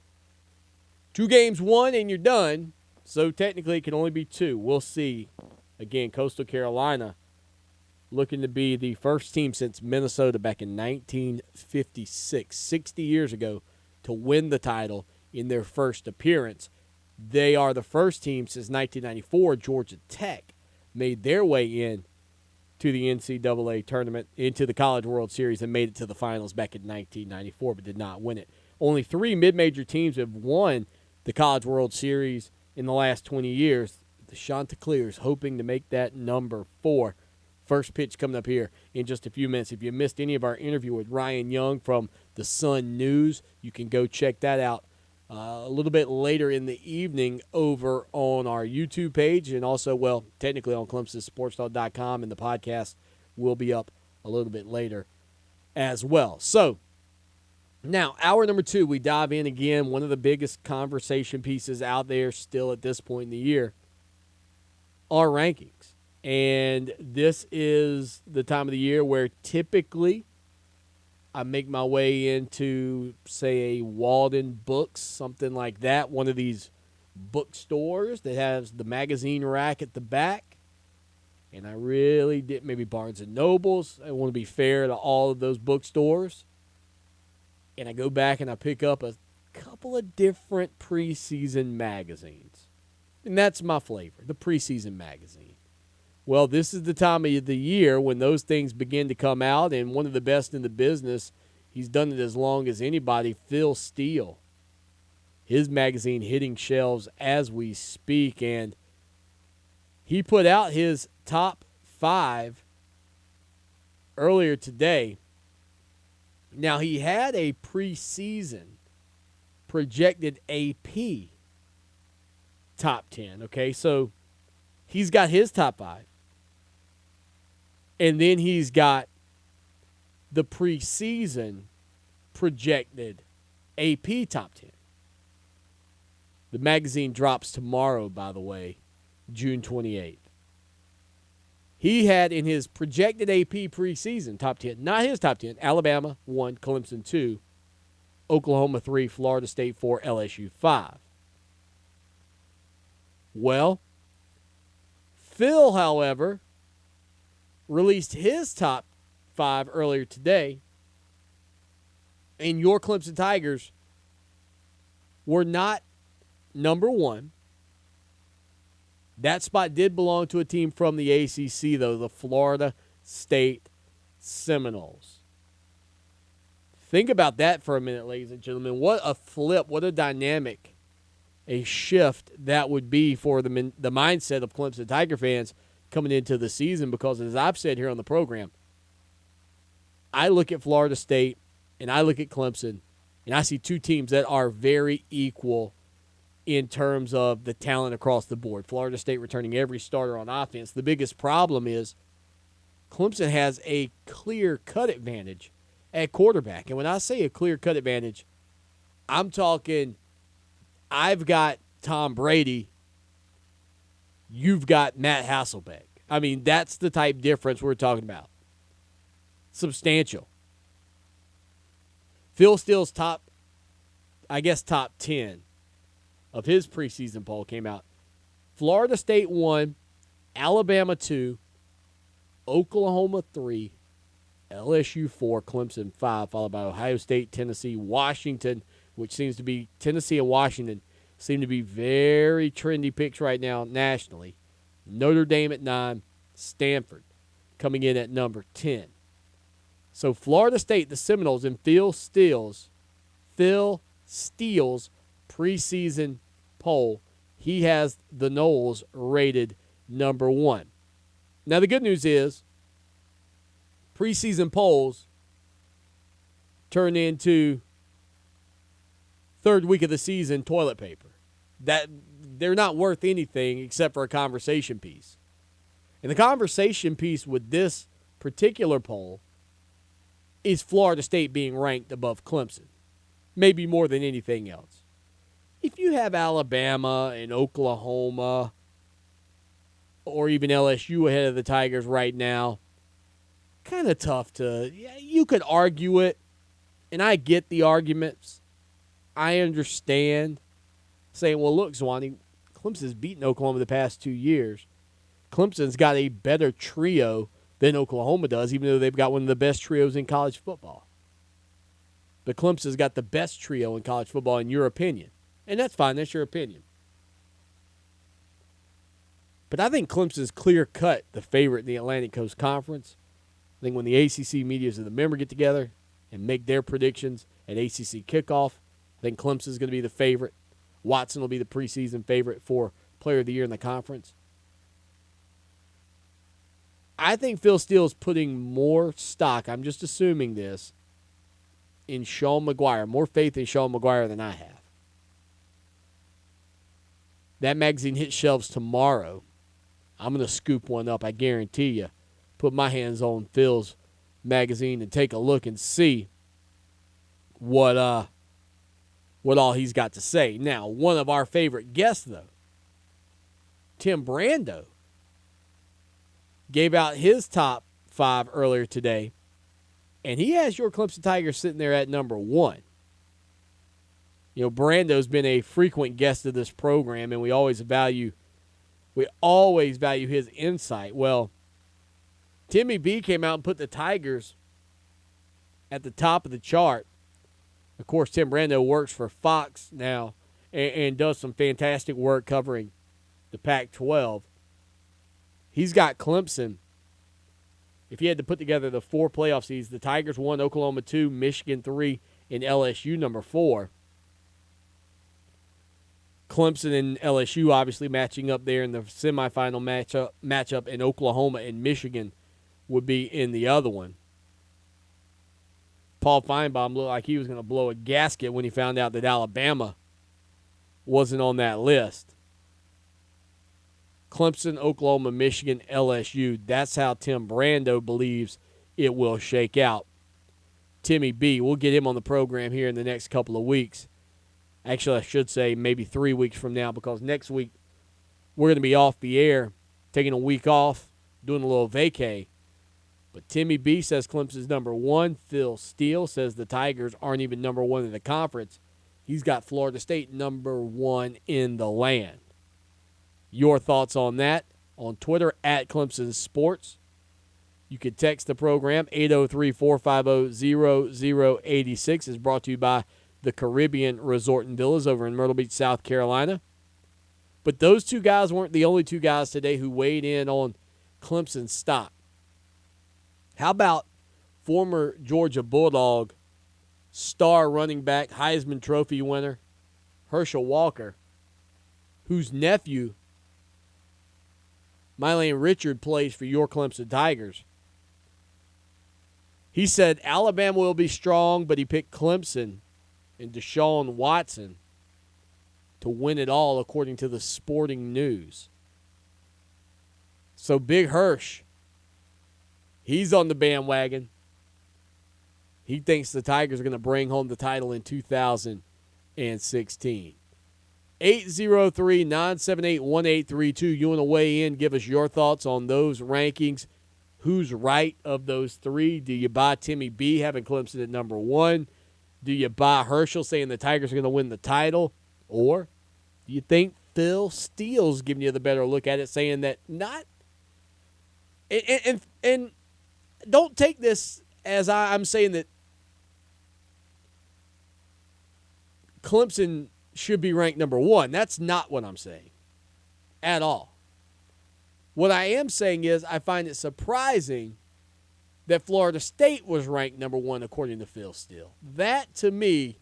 2 games won, and you're done. So technically it can only be 2. We'll see. Again, Coastal Carolina looking to be the first team since Minnesota back in 1956, 60 years ago, to win the title in their first appearance. They are the first team since 1994. Georgia Tech made their way in to the NCAA tournament, into the College World Series, and made it to the finals back in 1994, but did not win it. Only 3 mid-major teams have won the College World Series in the last 20 years. The Chanticleers hoping to make that number 4. First pitch coming up here in just a few minutes. If you missed any of our interview with Ryan Young from the Sun News, you can go check that out a little bit later in the evening over on our YouTube page, and also, well, technically on ClemsonSportsTalk.com, and the podcast will be up a little bit later as well. So, now, hour number 2, we dive in again. One of the biggest conversation pieces out there still at this point in the year, our rankings. And this is the time of the year where typically I make my way into, say, a Walden Books, something like that, one of these bookstores that has the magazine rack at the back. And I really did, maybe Barnes & Nobles. I want to be fair to all of those bookstores. And I go back and I pick up a couple of different preseason magazines. And that's my flavor, the preseason magazine. Well, this is the time of the year when those things begin to come out, and one of the best in the business, he's done it as long as anybody, Phil Steele. His magazine hitting shelves as we speak, and he put out his top 5 earlier today. Now, he had a preseason projected AP top 10, okay? So he's got his top 5. And then he's got the preseason projected AP top 10. The magazine drops tomorrow, by the way, June 28th. He had in his projected AP preseason top 10, not his top 10, Alabama 1, Clemson 2, Oklahoma 3, Florida State 4, LSU 5. Well, Phil, however, released his top 5 earlier today, and your Clemson Tigers were not number 1. That spot did belong to a team from the ACC, though, the Florida State Seminoles. Think about that for a minute, ladies and gentlemen. What a flip, what a dynamic, a shift that would be for the mindset of Clemson Tiger fans coming into the season, because as I've said here on the program, I look at Florida State and I look at Clemson, and I see two teams that are very equal in terms of the talent across the board. Florida State returning every starter on offense. The biggest problem is Clemson has a clear-cut advantage at quarterback. And when I say a clear-cut advantage, I'm talking I've got Tom Brady, you've got Matt Hasselbeck. I mean, that's the type difference we're talking about. Substantial. Phil Steele's top 10 of his preseason poll came out. Florida State 1, Alabama 2, Oklahoma 3, LSU 4, Clemson 5, followed by Ohio State, Tennessee, Washington, which seems to be, Tennessee and Washington seem to be very trendy picks right now nationally. Notre Dame at 9, Stanford coming in at number 10. So Florida State, the Seminoles, and Phil Steele's preseason poll, he has the Noles rated number 1. Now the good news is preseason polls turn into third week of the season toilet paper. That they're not worth anything except for a conversation piece. And the conversation piece with this particular poll is Florida State being ranked above Clemson, maybe more than anything else. If you have Alabama and Oklahoma or even LSU ahead of the Tigers right now, kind of tough to, you could argue it, and I get the arguments. I understand saying, well, look, Zwanny, Clemson's beaten Oklahoma the past 2 years. Clemson's got a better trio than Oklahoma does, even though they've got one of the best trios in college football. But Clemson's got the best trio in college football, in your opinion. And that's fine. That's your opinion. But I think Clemson's clear-cut the favorite in the Atlantic Coast Conference. I think when the ACC medias and the member get together and make their predictions at ACC kickoff, I think Clemson's going to be the favorite. Watson will be the preseason favorite for Player of the Year in the conference. I think Phil Steele's putting more stock, I'm just assuming this, in Sean McGuire, more faith in Sean McGuire than I have. That magazine hits shelves tomorrow. I'm going to scoop one up, I guarantee you. Put my hands on Phil's magazine and take a look and see what all he's got to say. Now, one of our favorite guests, though, Tim Brando, gave out his top 5 earlier today, and he has your Clemson Tigers sitting there at number 1. You know, Brando's been a frequent guest of this program, and we always value his insight. Well, Timmy B came out and put the Tigers at the top of the chart. Of course, Tim Brando works for Fox now and does some fantastic work covering the Pac-12. He's got Clemson. If he had to put together the 4 playoff seeds, the Tigers 1, Oklahoma 2, Michigan 3, and LSU number 4. Clemson and LSU obviously matching up there in the semifinal matchup, and Oklahoma and Michigan would be in the other one. Paul Feinbaum looked like he was going to blow a gasket when he found out that Alabama wasn't on that list. Clemson, Oklahoma, Michigan, LSU. That's how Tim Brando believes it will shake out. Timmy B, we'll get him on the program here in the next couple of weeks. Actually, I should say maybe 3 weeks from now, because next week we're going to be off the air, taking a week off, doing a little vacay. But Timmy B says Clemson's number 1. Phil Steele says the Tigers aren't even number 1 in the conference. He's got Florida State number 1 in the land. Your thoughts on that on Twitter at Clemson Sports. You can text the program 803-450-0086. Is brought to you by the Caribbean Resort and Villas over in Myrtle Beach, South Carolina. But those two guys weren't the only two guys today who weighed in on Clemson stock. How about former Georgia Bulldog star running back, Heisman Trophy winner, Herschel Walker, whose nephew, Mylane Richard, plays for your Clemson Tigers. He said Alabama will be strong, but he picked Clemson and Deshaun Watson to win it all, according to the Sporting News. So Big Hirsch, he's on the bandwagon. He thinks the Tigers are going to bring home the title in 2016. 803-978-1832. You want to weigh in, give us your thoughts on those rankings. Who's right of those 3? Do you buy Timmy B having Clemson at number 1? Do you buy Herschel saying the Tigers are going to win the title? Or do you think Phil Steele's giving you the better look at it, saying that not – and don't take this as I'm saying that Clemson should be ranked number 1. That's not what I'm saying at all. What I am saying is I find it surprising that Florida State was ranked number 1 according to Phil Steele. That, to me,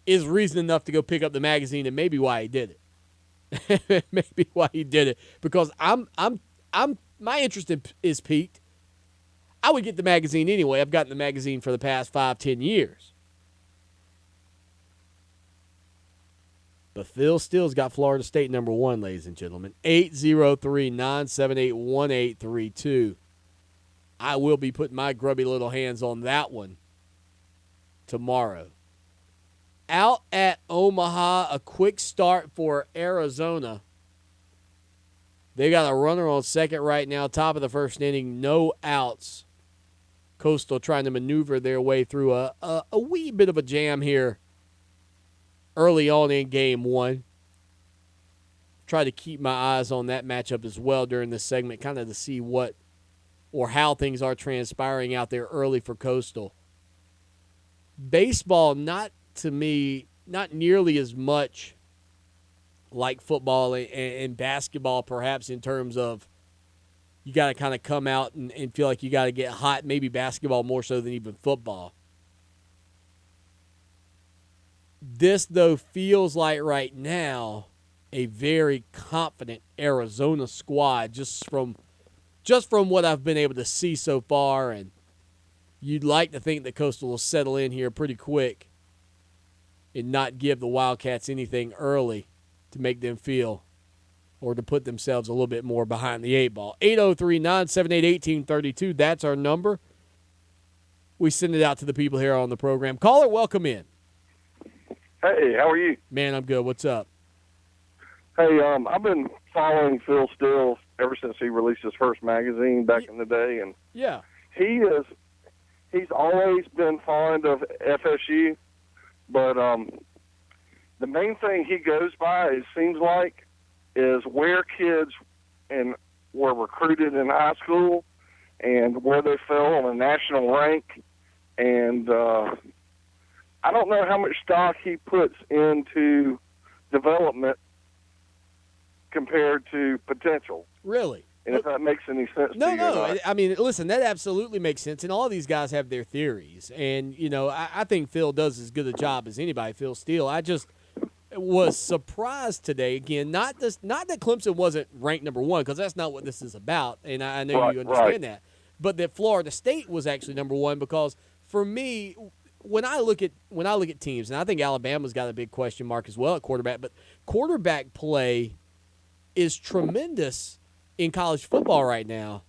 is reason enough to go pick up the magazine, and maybe why he did it. Maybe why he did it. Because my interest is piqued. I would get the magazine anyway. I've gotten the magazine for the past 5-10 years. But Phil Steele's got Florida State number 1, ladies and gentlemen. 803-978-1832. I will be putting my grubby little hands on that one tomorrow. Out at Omaha, a quick start for Arizona. They got a runner on second right now, top of the first inning, no outs. Coastal trying to maneuver their way through a wee bit of a jam here early on in game 1. Try to keep my eyes on that matchup as well during this segment, kind of to see what or how things are transpiring out there early for Coastal. Baseball, not nearly as much like football and basketball, perhaps in terms of you got to kind of come out and feel like you got to get hot, maybe basketball more so than even football. This, though, feels like right now a very confident Arizona squad just from what I've been able to see so far, and you'd like to think that Coastal will settle in here pretty quick and not give the Wildcats anything early to make them feel or to put themselves a little bit more behind the eight ball. 803-978-1832, that's our number. We send it out to the people here on the program. Caller, welcome in. Hey, how are you? Man, I'm good. What's up? Hey, I've been following Phil Steele ever since he released his first magazine back in the day, and yeah, he's always been fond of FSU, but the main thing he goes by, it seems like, is where kids were recruited in high school and where they fell on a national rank, and I don't know how much stock he puts into development compared to potential. Really? And if that makes any sense to you or No. not. I mean, listen, that absolutely makes sense. And all of these guys have their theories. And, I think Phil does as good a job as anybody, Phil Steele. I just was surprised today, again, not that Clemson wasn't ranked number one, because that's not what this is about. And I know you understand that. But that Florida State was actually number one, because for me, when I look at teams, and I think Alabama's got a big question mark as well at quarterback, but quarterback play is tremendous in college football right now.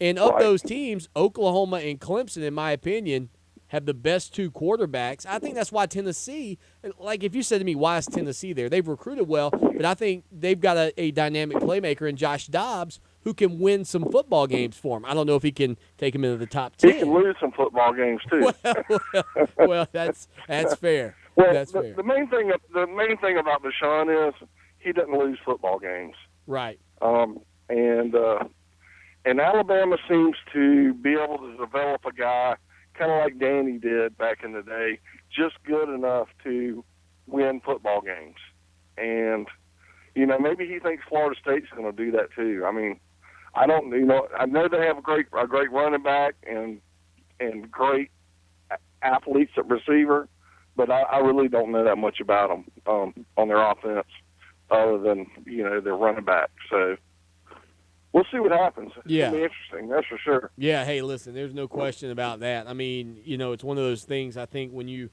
And of those teams, Oklahoma and Clemson, in my opinion, have the best two quarterbacks. I think that's why Tennessee, like if you said to me, why is Tennessee there? They've recruited well, but I think they've got a dynamic playmaker in Josh Dobbs who can win some football games for them. I don't know if he can take them into the top 10. He can lose some football games too. Well, that's fair. Well, that's fair. The main thing about Deshaun is he doesn't lose football games. Right. And Alabama seems to be able to develop a guy kind of like Danny did back in the day, just good enough to win football games. And maybe he thinks Florida State's going to do that too. I mean, I don't. I know they have a great running back and great athletes at receiver, but I really don't know that much about them on their offense, other than their running back. So we'll see what happens. Yeah. It'll be interesting, that's for sure. Yeah, hey, listen, there's no question about that. I mean, it's one of those things, I think, when you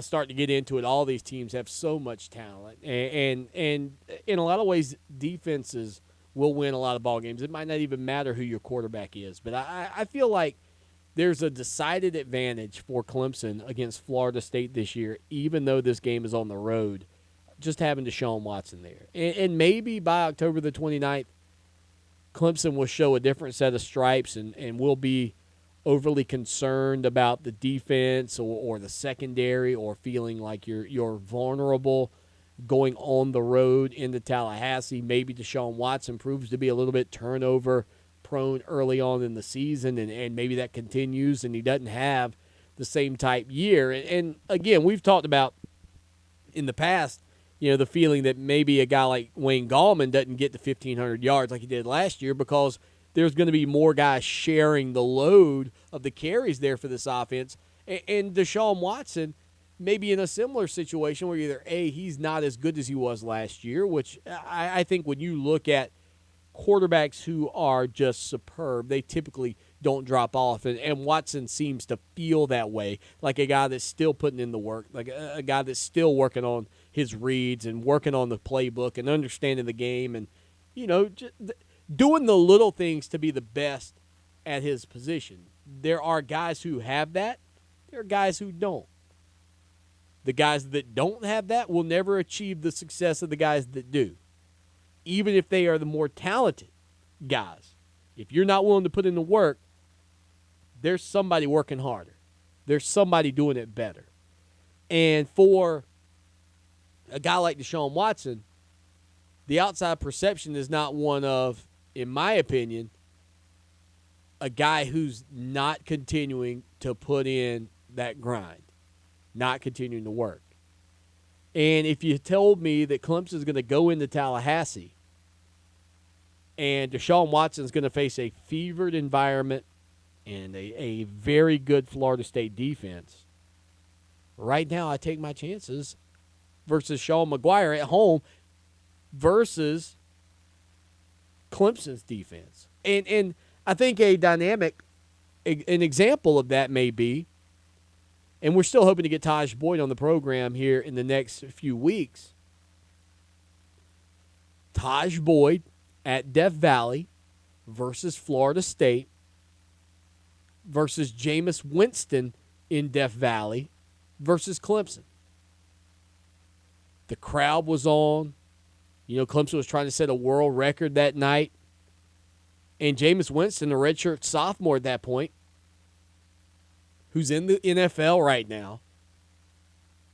start to get into it, all these teams have so much talent. And in a lot of ways, defenses will win a lot of ball games. It might not even matter who your quarterback is. But I feel like there's a decided advantage for Clemson against Florida State this year, even though this game is on the road, just having Deshaun Watson there. And maybe by October the 29th, Clemson will show a different set of stripes and will be overly concerned about the defense or the secondary, or feeling like you're vulnerable going on the road into Tallahassee. Maybe Deshaun Watson proves to be a little bit turnover prone early on in the season, and maybe that continues and he doesn't have the same type year. And again, we've talked about in the past, the feeling that maybe a guy like Wayne Gallman doesn't get to 1,500 yards like he did last year, because there's going to be more guys sharing the load of the carries there for this offense. And Deshaun Watson may be in a similar situation where either A, he's not as good as he was last year, which I think when you look at quarterbacks who are just superb, they typically don't drop off. And Watson seems to feel that way, like a guy that's still putting in the work, like a guy that's still working on his reads and working on the playbook and understanding the game and, just doing the little things to be the best at his position. There are guys who have that. There are guys who don't. The guys that don't have that will never achieve the success of the guys that do, even if they are the more talented guys. If you're not willing to put in the work, there's somebody working harder. There's somebody doing it better. And for a guy like Deshaun Watson, the outside perception is not one of, in my opinion, a guy who's not continuing to put in that grind, not continuing to work. And if you told me that Clemson's going to go into Tallahassee and Deshaun Watson's going to face a fevered environment and a very good Florida State defense, right now I take my chances versus Sean McGuire at home versus Clemson's defense. And I think a dynamic, an example of that may be, and we're still hoping to get Taj Boyd on the program here in the next few weeks, Taj Boyd at Death Valley versus Florida State versus Jameis Winston in Death Valley versus Clemson. The crowd was on. You know, Clemson was trying to set a world record that night. And Jameis Winston, a redshirt sophomore at that point, who's in the NFL right now,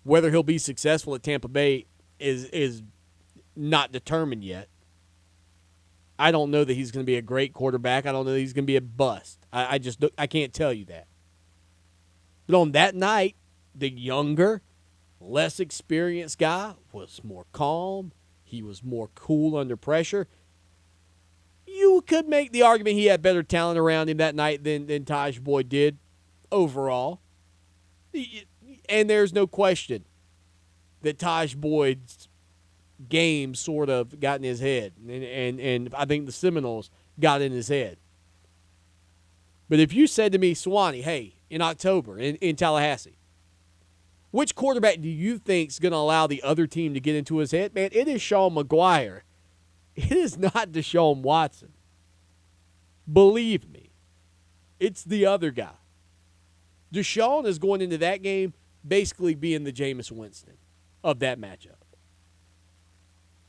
whether he'll be successful at Tampa Bay is not determined yet. I don't know that he's going to be a great quarterback. I don't know that he's going to be a bust. I can't tell you that. But on that night, the younger, less experienced guy was more calm. He was more cool under pressure. You could make the argument he had better talent around him that night than Taj Boyd did overall. And there's no question that Taj Boyd's game sort of got in his head. And I think the Seminoles got in his head. But if you said to me, Swanee, hey, in October in Tallahassee, which quarterback do you think is going to allow the other team to get into his head? Man, it is Sean McGuire. It is not Deshaun Watson. Believe me, it's the other guy. Deshaun is going into that game basically being the Jameis Winston of that matchup.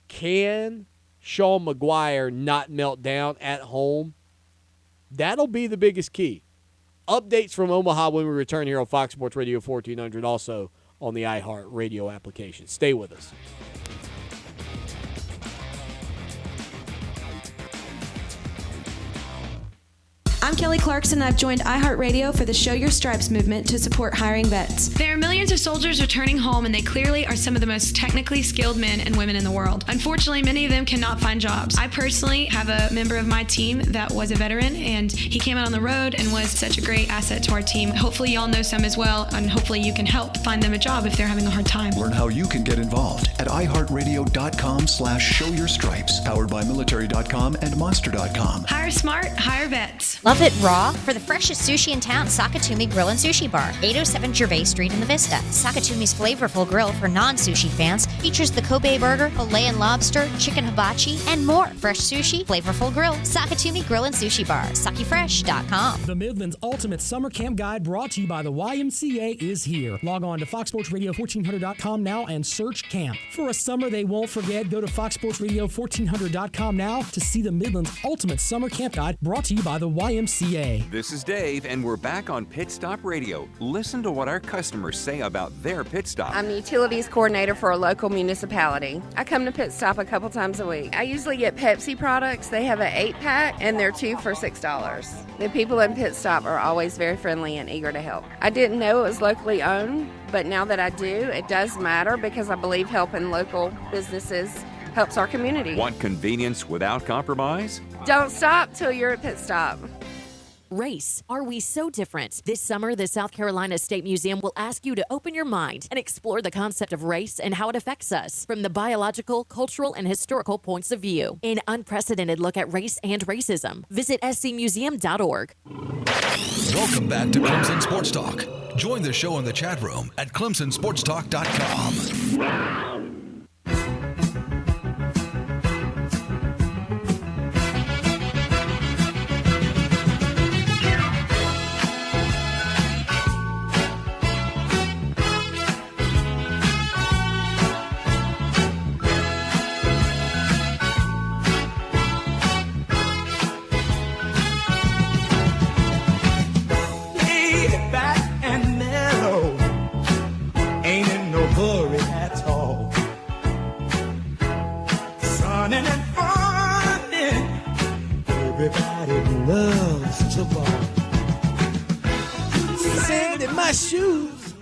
Can Sean McGuire not melt down at home? That'll be the biggest key. Updates from Omaha when we return here on Fox Sports Radio 1400, also on the iHeart Radio application. Stay with us. I'm Kelly Clarkson, and I've joined iHeartRadio for the Show Your Stripes movement to support hiring vets. There are millions of soldiers returning home, and they clearly are some of the most technically skilled men and women in the world. Unfortunately, many of them cannot find jobs. I personally have a member of my team that was a veteran, and he came out on the road and was such a great asset to our team. Hopefully y'all know some as well, and hopefully you can help find them a job if they're having a hard time. Learn how you can get involved at iHeartRadio.com/showyourstripes, powered by military.com and monster.com. Hire smart, hire vets. Love it raw? For the freshest sushi in town, Sakatumi Grill and Sushi Bar, 807 Gervais Street in the Vista. Sakatumi's flavorful grill for non-sushi fans features the Kobe burger, filet and lobster, chicken hibachi, and more. Fresh sushi, flavorful grill, Sakatumi Grill and Sushi Bar, sakifresh.com. The Midland's Ultimate Summer Camp Guide, brought to you by the YMCA, is here. Log on to foxsportsradio1400.com now and search camp. For a summer they won't forget, go to foxsportsradio1400.com now to see the Midland's Ultimate Summer Camp Guide, brought to you by the YMCA. This is Dave, and we're back on Pit Stop Radio. Listen to what our customers say about their pit stop. I'm the utilities coordinator for a local municipality. I come to Pit Stop a couple times a week. I usually get Pepsi products. They have an 8-pack, and they're 2 for $6. The people in Pit Stop are always very friendly and eager to help. I didn't know it was locally owned, but now that I do, it does matter because I believe helping local businesses helps our community. Want convenience without compromise? Don't stop till you're at Pit Stop. Race. Are we so different? This summer, the South Carolina State Museum will ask you to open your mind and explore the concept of race and how it affects us from the biological, cultural, and historical points of view. An unprecedented look at race and racism. Visit scmuseum.org. Welcome back to Clemson Sports Talk. Join the show in the chat room at clemsonsportstalk.com.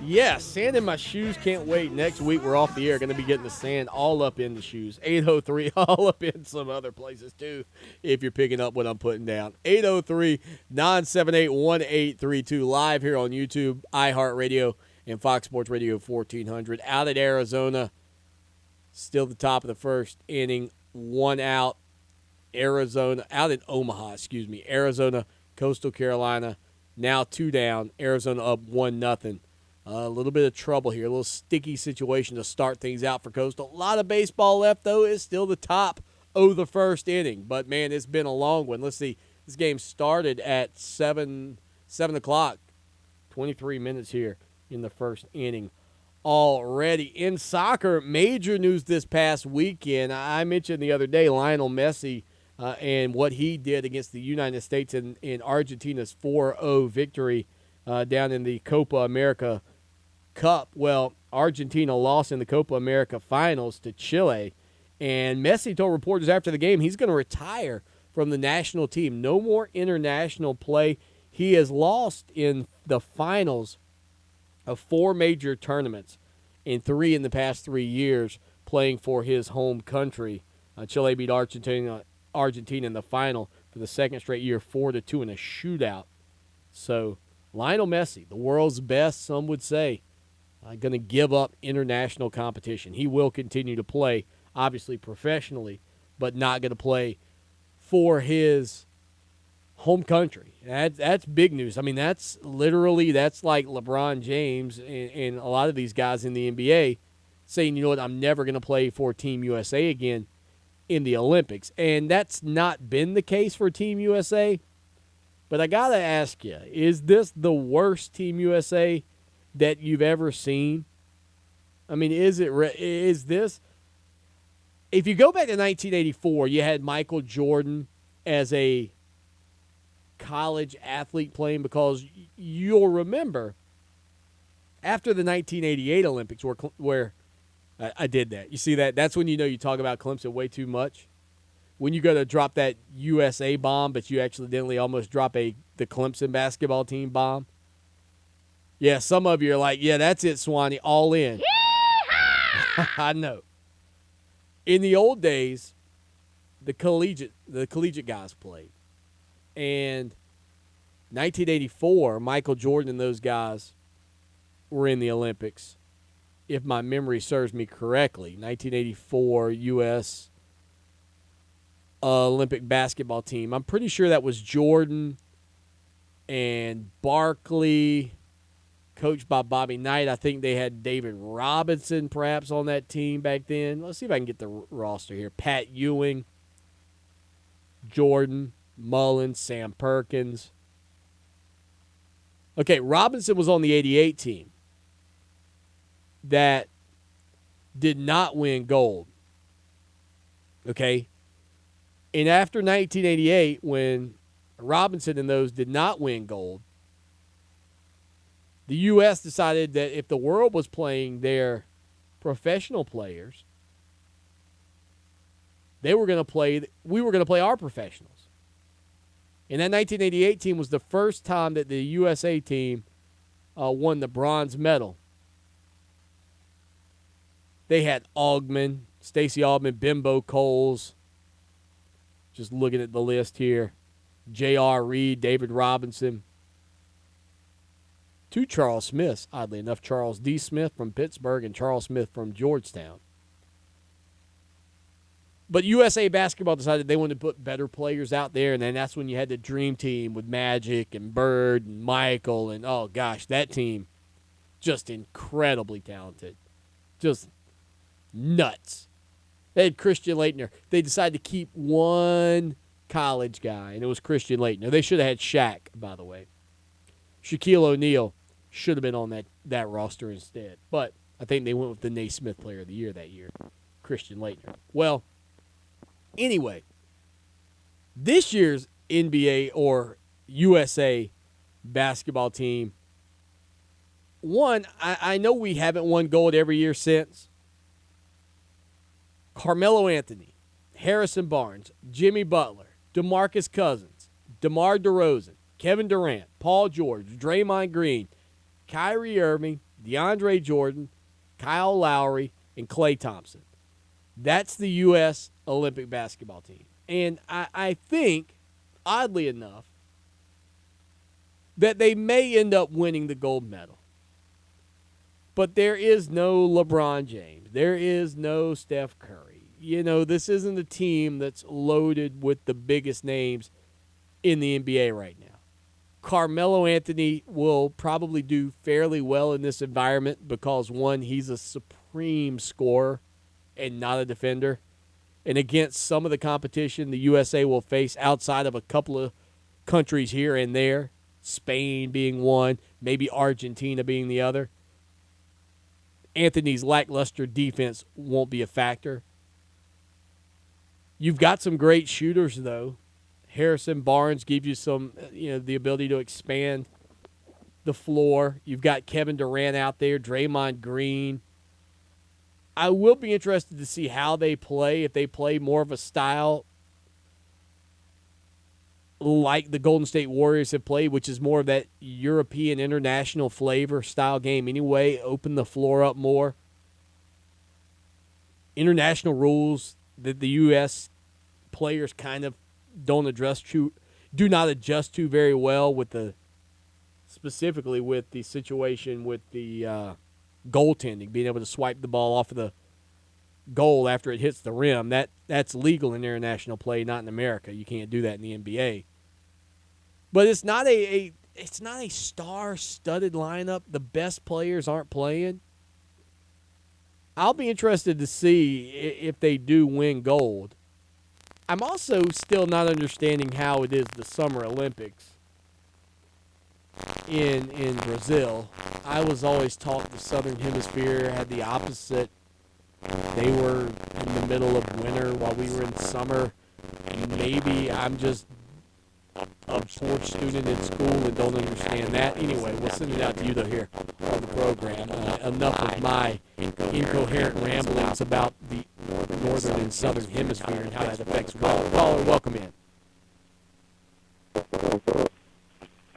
Yes, sand in my shoes. Can't wait. Next week we're off the air. Going to be getting the sand all up in the shoes. 803, all up in some other places too, if you're picking up what I'm putting down. 803-978-1832. Live here on YouTube, iHeart Radio, and Fox Sports Radio 1400. Out at Arizona. Still the top of the first inning. One out. Arizona. Out in Omaha, Arizona, Coastal Carolina. Now 2 down. Arizona up 1-0. A little bit of trouble here, a little sticky situation to start things out for Coastal. A lot of baseball left, though. It's still the top of the first inning. But, man, it's been a long one. Let's see. This game started at 7 o'clock. 23 minutes here in the first inning already. In soccer, major news this past weekend. I mentioned the other day Lionel Messi and what he did against the United States in Argentina's 4-0 victory down in the Copa America Cup. Well, Argentina lost in the Copa America finals to Chile, and Messi told reporters after the game he's going to retire from the national team. No more international play. He has lost in the finals of 4 major tournaments, in 3 in the past 3 years, playing for his home country. Chile beat Argentina in the final for the second straight year, 4-2 in a shootout. So Lionel Messi, the world's best, some would say, going to give up international competition. He will continue to play, obviously professionally, but not going to play for his home country. That's big news. I mean, that's like LeBron James and a lot of these guys in the NBA saying, you know what, I'm never going to play for Team USA again in the Olympics. And that's not been the case for Team USA. But I got to ask you, is this the worst Team USA that you've ever seen? I mean, is this? If you go back to 1984, you had Michael Jordan as a college athlete playing, because you'll remember after the 1988 Olympics where I did that. You see that? That's when you know you talk about Clemson way too much. When you go to drop that USA bomb, but you accidentally almost drop the Clemson basketball team bomb. Yeah, some of you are like, yeah, that's it, Swanee, all in. I know. In the old days, the collegiate guys played. And 1984, Michael Jordan and those guys were in the Olympics, if my memory serves me correctly. 1984 U.S. Olympic basketball team. I'm pretty sure that was Jordan and Barkley, coached by Bobby Knight. I think they had David Robinson perhaps on that team back then. Let's see if I can get the roster here. Pat Ewing, Jordan, Mullins, Sam Perkins. Okay, Robinson was on the 88 team that did not win gold. Okay? And after 1988, when Robinson and those did not win gold, the U.S. decided that if the world was playing their professional players, we were going to play our professionals. And that 1988 team was the first time that the USA team won the bronze medal. They had Stacey Augmon, Bimbo Coles. Just looking at the list here. J.R. Reed, David Robinson. 2 Charles Smiths, oddly enough. Charles D. Smith from Pittsburgh and Charles Smith from Georgetown. But USA Basketball decided they wanted to put better players out there, and then that's when you had the Dream Team with Magic and Bird and Michael, and oh gosh, that team just incredibly talented. Just nuts. They had Christian Laettner. They decided to keep one college guy, and it was Christian Laettner. They should have had Shaq, by the way. Shaquille O'Neal should have been on that roster instead. But I think they went with the Naismith Player of the Year that year, Christian Laettner. Well, anyway, this year's NBA or USA basketball team, I know we haven't won gold every year since. Carmelo Anthony, Harrison Barnes, Jimmy Butler, DeMarcus Cousins, DeMar DeRozan, Kevin Durant, Paul George, Draymond Green, Kyrie Irving, DeAndre Jordan, Kyle Lowry, and Klay Thompson. That's the U.S. Olympic basketball team. And I think, oddly enough, that they may end up winning the gold medal. But there is no LeBron James. There is no Steph Curry. This isn't a team that's loaded with the biggest names in the NBA right now. Carmelo Anthony will probably do fairly well in this environment because, one, he's a supreme scorer and not a defender. And against some of the competition the USA will face outside of a couple of countries here and there, Spain being one, maybe Argentina being the other, Anthony's lackluster defense won't be a factor. You've got some great shooters, though. Harrison Barnes gives you some, the ability to expand the floor. You've got Kevin Durant out there, Draymond Green. I will be interested to see how they play, if they play more of a style like the Golden State Warriors have played, which is more of that European international flavor style game anyway, open the floor up more. International rules that the U.S. players kind of do not adjust to very well specifically with the situation with the goaltending, being able to swipe the ball off of the goal after it hits the rim. That's legal in international play, not in America. You can't do that in the NBA. But it's not a star-studded lineup. The best players aren't playing. I'll be interested to see if they do win gold. I'm also still not understanding how it is the Summer Olympics in Brazil. I was always taught the Southern Hemisphere had the opposite. They were in the middle of winter while we were in summer. Maybe I'm just a poor student in school and don't understand that. Anyway, we'll send it out to you, though, here on the program. Enough of my incoherent ramblings about the northern and southern hemisphere and how that affects weather. Caller, welcome in.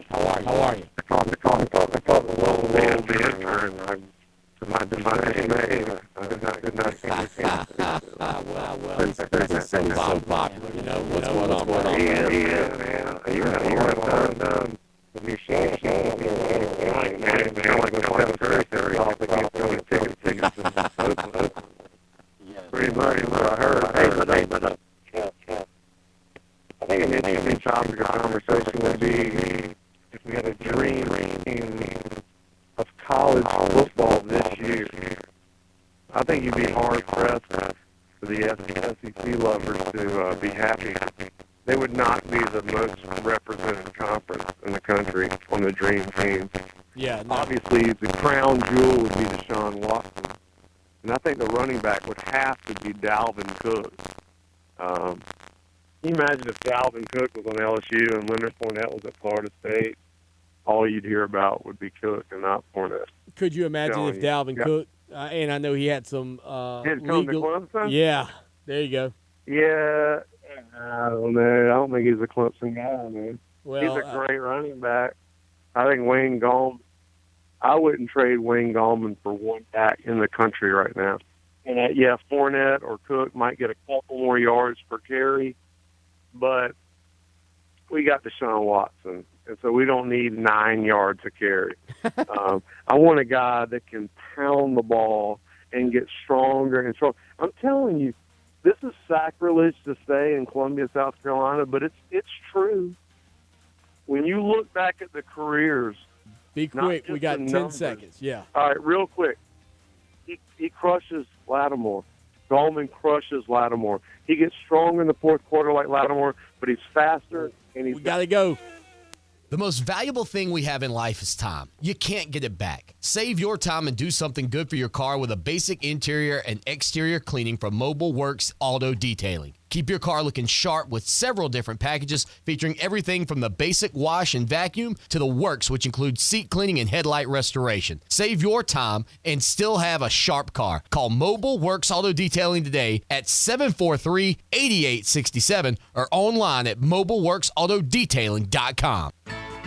How are you? Well, it's so popular, What's going on? Yeah, man. You have done the machine. Pretty much what I heard. I think an interesting topic of conversation would be if we had a dream of college football this year. I think you'd be hard-pressed for the SEC lovers to be happy. They would not be the most represented conference in the country on the dream team. Yeah. No. Obviously, the crown jewel would be Deshaun Watson. And I think the running back would have to be Dalvin Cook. Can you imagine if Dalvin Cook was on LSU and Leonard Fournette was at Florida State? All you'd hear about would be Cook and not Fournette. Could you imagine if Dalvin Cook, and I know he had some did come to Clemson? Yeah, there you go. Yeah, I don't know. I don't think he's a Clemson guy, man. Well, he's a great running back. I think Wayne Gallman, I wouldn't trade Wayne Gallman for one back in the country right now. And Fournette or Cook might get a couple more yards per carry, but we got Deshaun Watson, and so we don't need 9 yards a carry. I want a guy that can pound the ball and get stronger and stronger. I'm telling you, this is sacrilege to say in Columbia, South Carolina, but it's true. When you look back at the careers, be quick. We got 10 seconds. Yeah. All right, real quick. He crushes Lattimore. Gallman crushes Lattimore. He gets strong in the fourth quarter like Lattimore, but he's faster and we got to go. The most valuable thing we have in life is time. You can't get it back. Save your time and do something good for your car with a basic interior and exterior cleaning from Mobile Works Auto Detailing. Keep your car looking sharp with several different packages featuring everything from the basic wash and vacuum to the works, which includes seat cleaning and headlight restoration. Save your time and still have a sharp car. Call Mobile Works Auto Detailing today at 743-8867 or online at mobileworksautodetailing.com.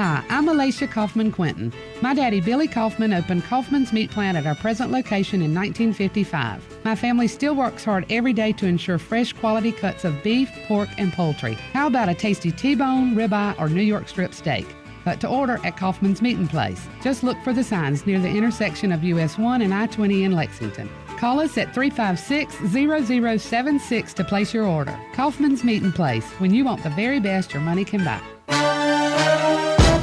Hi, I'm Alicia Kaufman Quinton. My daddy, Billy Kaufman, opened Kaufman's Meat Plant at our present location in 1955. My family still works hard every day to ensure fresh quality cuts of beef, pork, and poultry. How about a tasty T-bone, ribeye, or New York strip steak? But to order at Kaufman's Meat & Place. Just look for the signs near the intersection of US 1 and I-20 in Lexington. Call us at 356-0076 to place your order. Kaufman's Meat & Place, when you want the very best your money can buy.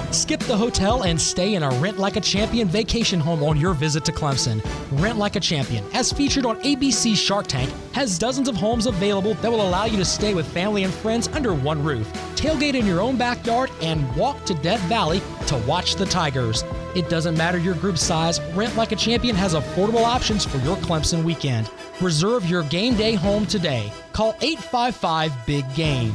Skip the hotel and stay in a Rent Like a Champion vacation home on your visit to Clemson. Rent Like a Champion, as featured on ABC Shark Tank, has dozens of homes available that will allow you to stay with family and friends under one roof, tailgate in your own backyard, and walk to Death Valley to watch the Tigers. It doesn't matter your group size, Rent Like a Champion has affordable options for your Clemson weekend. Reserve your game day home today. Call 855-BIG-GAME.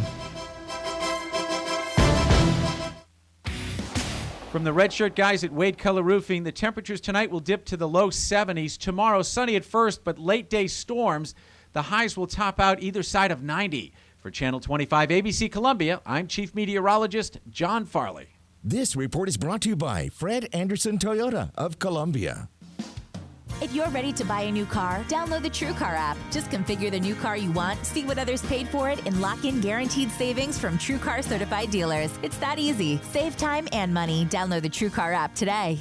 From the Red Shirt guys at Wade Color Roofing, the temperatures tonight will dip to the low 70s. Tomorrow, sunny at first, but late-day storms. The highs will top out either side of 90. For Channel 25 ABC Columbia, I'm Chief Meteorologist John Farley. This report is brought to you by Fred Anderson Toyota of Columbia. If you're ready to buy a new car, download the TrueCar app. Just configure the new car you want, see what others paid for it, and lock in guaranteed savings from TrueCar certified dealers. It's that easy. Save time and money. Download the TrueCar app today.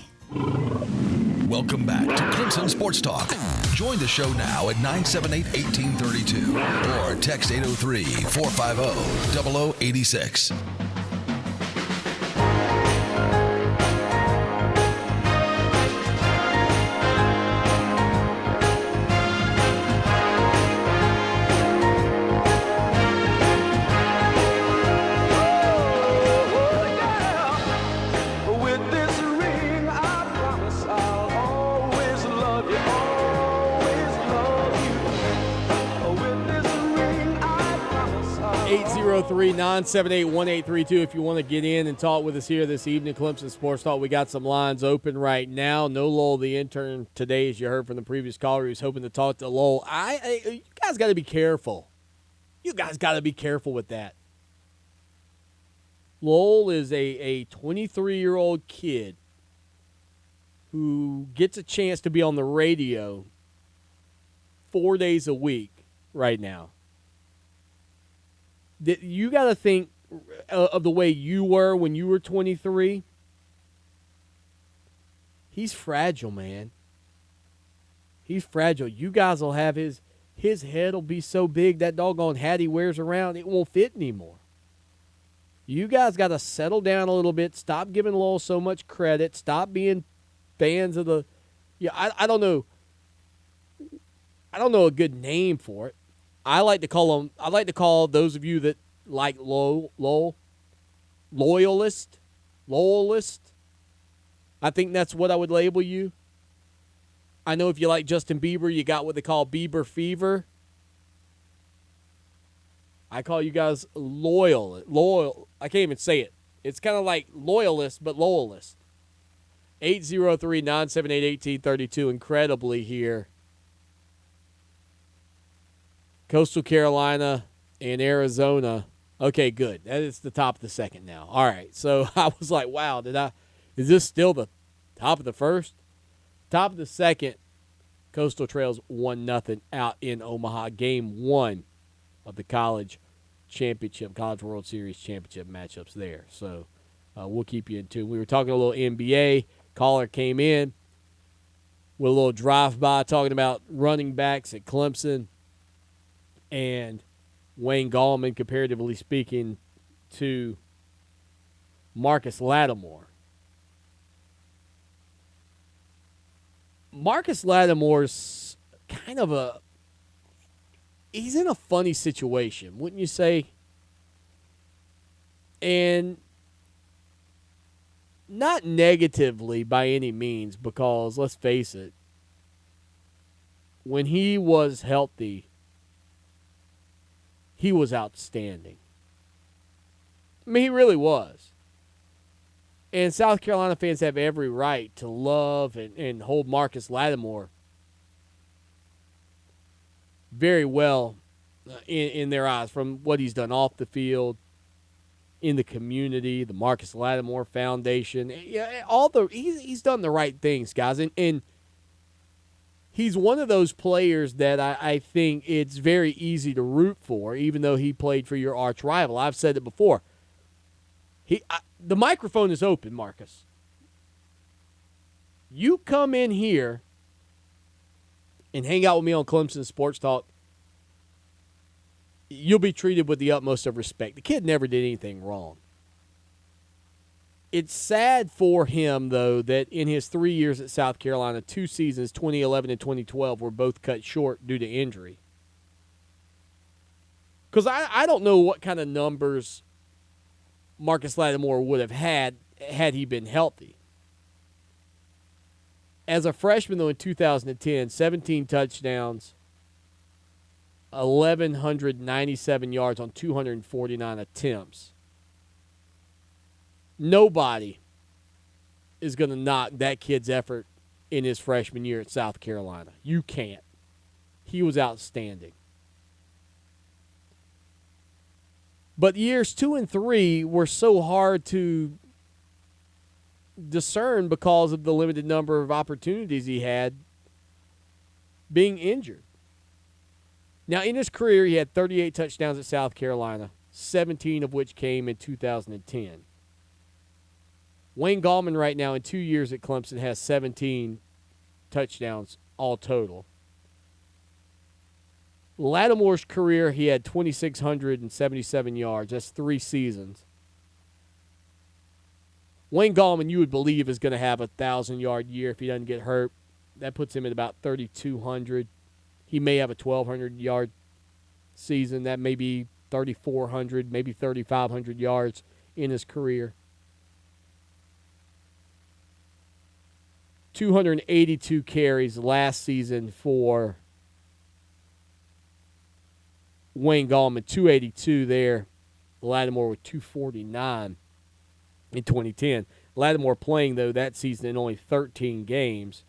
Welcome back to Clemson Sports Talk. Join the show now at 978-1832 or text 803-450-0086. With this ring, I promise I'll always love you, always love you. With this ring, I promise I'll 803-978-1832 if you want to get in and talk with us here this evening. Clemson Sports Talk. We got some lines open right now. No Lowell, the intern, today, as you heard from the previous caller, who's hoping to talk to Lowell. You guys got to be careful. You guys got to be careful with that. Lowell is a 23-year-old kid who gets a chance to be on the radio 4 days a week right now. You got to think of the way you were when you were 23. He's fragile, man. He's fragile. You guys will have his head will be so big that doggone hat he wears around, it won't fit anymore. You guys got to settle down a little bit. Stop giving Lowell so much credit. Stop being fans of the. Yeah, I don't know. I don't know a good name for it. I like to call those of you that like Lowell loyalist. I think that's what I would label you. I know if you like Justin Bieber, you got what they call Bieber fever. I call you guys loyal. I can't even say it. It's kind of like loyalist, but Lowellist. 803-978-1832. Incredibly here. Coastal Carolina and Arizona. Okay, good. That is the top of the second now. All right. So I was like, wow, is this still the top of the first? Top of the second, Coastal trails 1-0 out in Omaha. Game 1 of the College World Series championship matchups there. So we'll keep you in tune. We were talking a little NBA. Caller came in with a little drive-by talking about running backs at Clemson and Wayne Gallman, comparatively speaking, to Marcus Lattimore. Marcus Lattimore's kind of he's in a funny situation, wouldn't you say? And not negatively by any means, because let's face it, when he was healthy, he was outstanding. I mean, he really was. And South Carolina fans have every right to love and hold Marcus Lattimore very well in their eyes, from what he's done off the field in the community, the Marcus Lattimore Foundation. Yeah, he's done the right things, guys. And he's one of those players that I think it's very easy to root for, even though he played for your arch rival. I've said it before. The microphone is open, Marcus. You come in here and hang out with me on Clemson Sports Talk, you'll be treated with the utmost of respect. The kid never did anything wrong. It's sad for him, though, that in his 3 years at South Carolina, 2 seasons, 2011 and 2012, were both cut short due to injury. Because I don't know what kind of numbers Marcus Lattimore would have had he been healthy. As a freshman, though, in 2010, 17 touchdowns, 1,197 yards on 249 attempts. Nobody is going to knock that kid's effort in his freshman year at South Carolina. You can't. He was outstanding. But years 2 and 3 were so hard to discern because of the limited number of opportunities he had being injured. Now, in his career, he had 38 touchdowns at South Carolina, 17 of which came in 2010. Wayne Gallman right now in 2 years at Clemson has 17 touchdowns all total. Lattimore's career, he had 2,677 yards. That's 3 seasons. Wayne Gallman, you would believe, is going to have a 1,000-yard year if he doesn't get hurt. That puts him at about 3,200. He may have a 1,200-yard season. That may be 3,400, maybe 3,500 yards in his career. 282 carries last season for Wayne Gallman, 282 there. Lattimore with 249 in 2010. Lattimore playing, though, that season in only 13 games,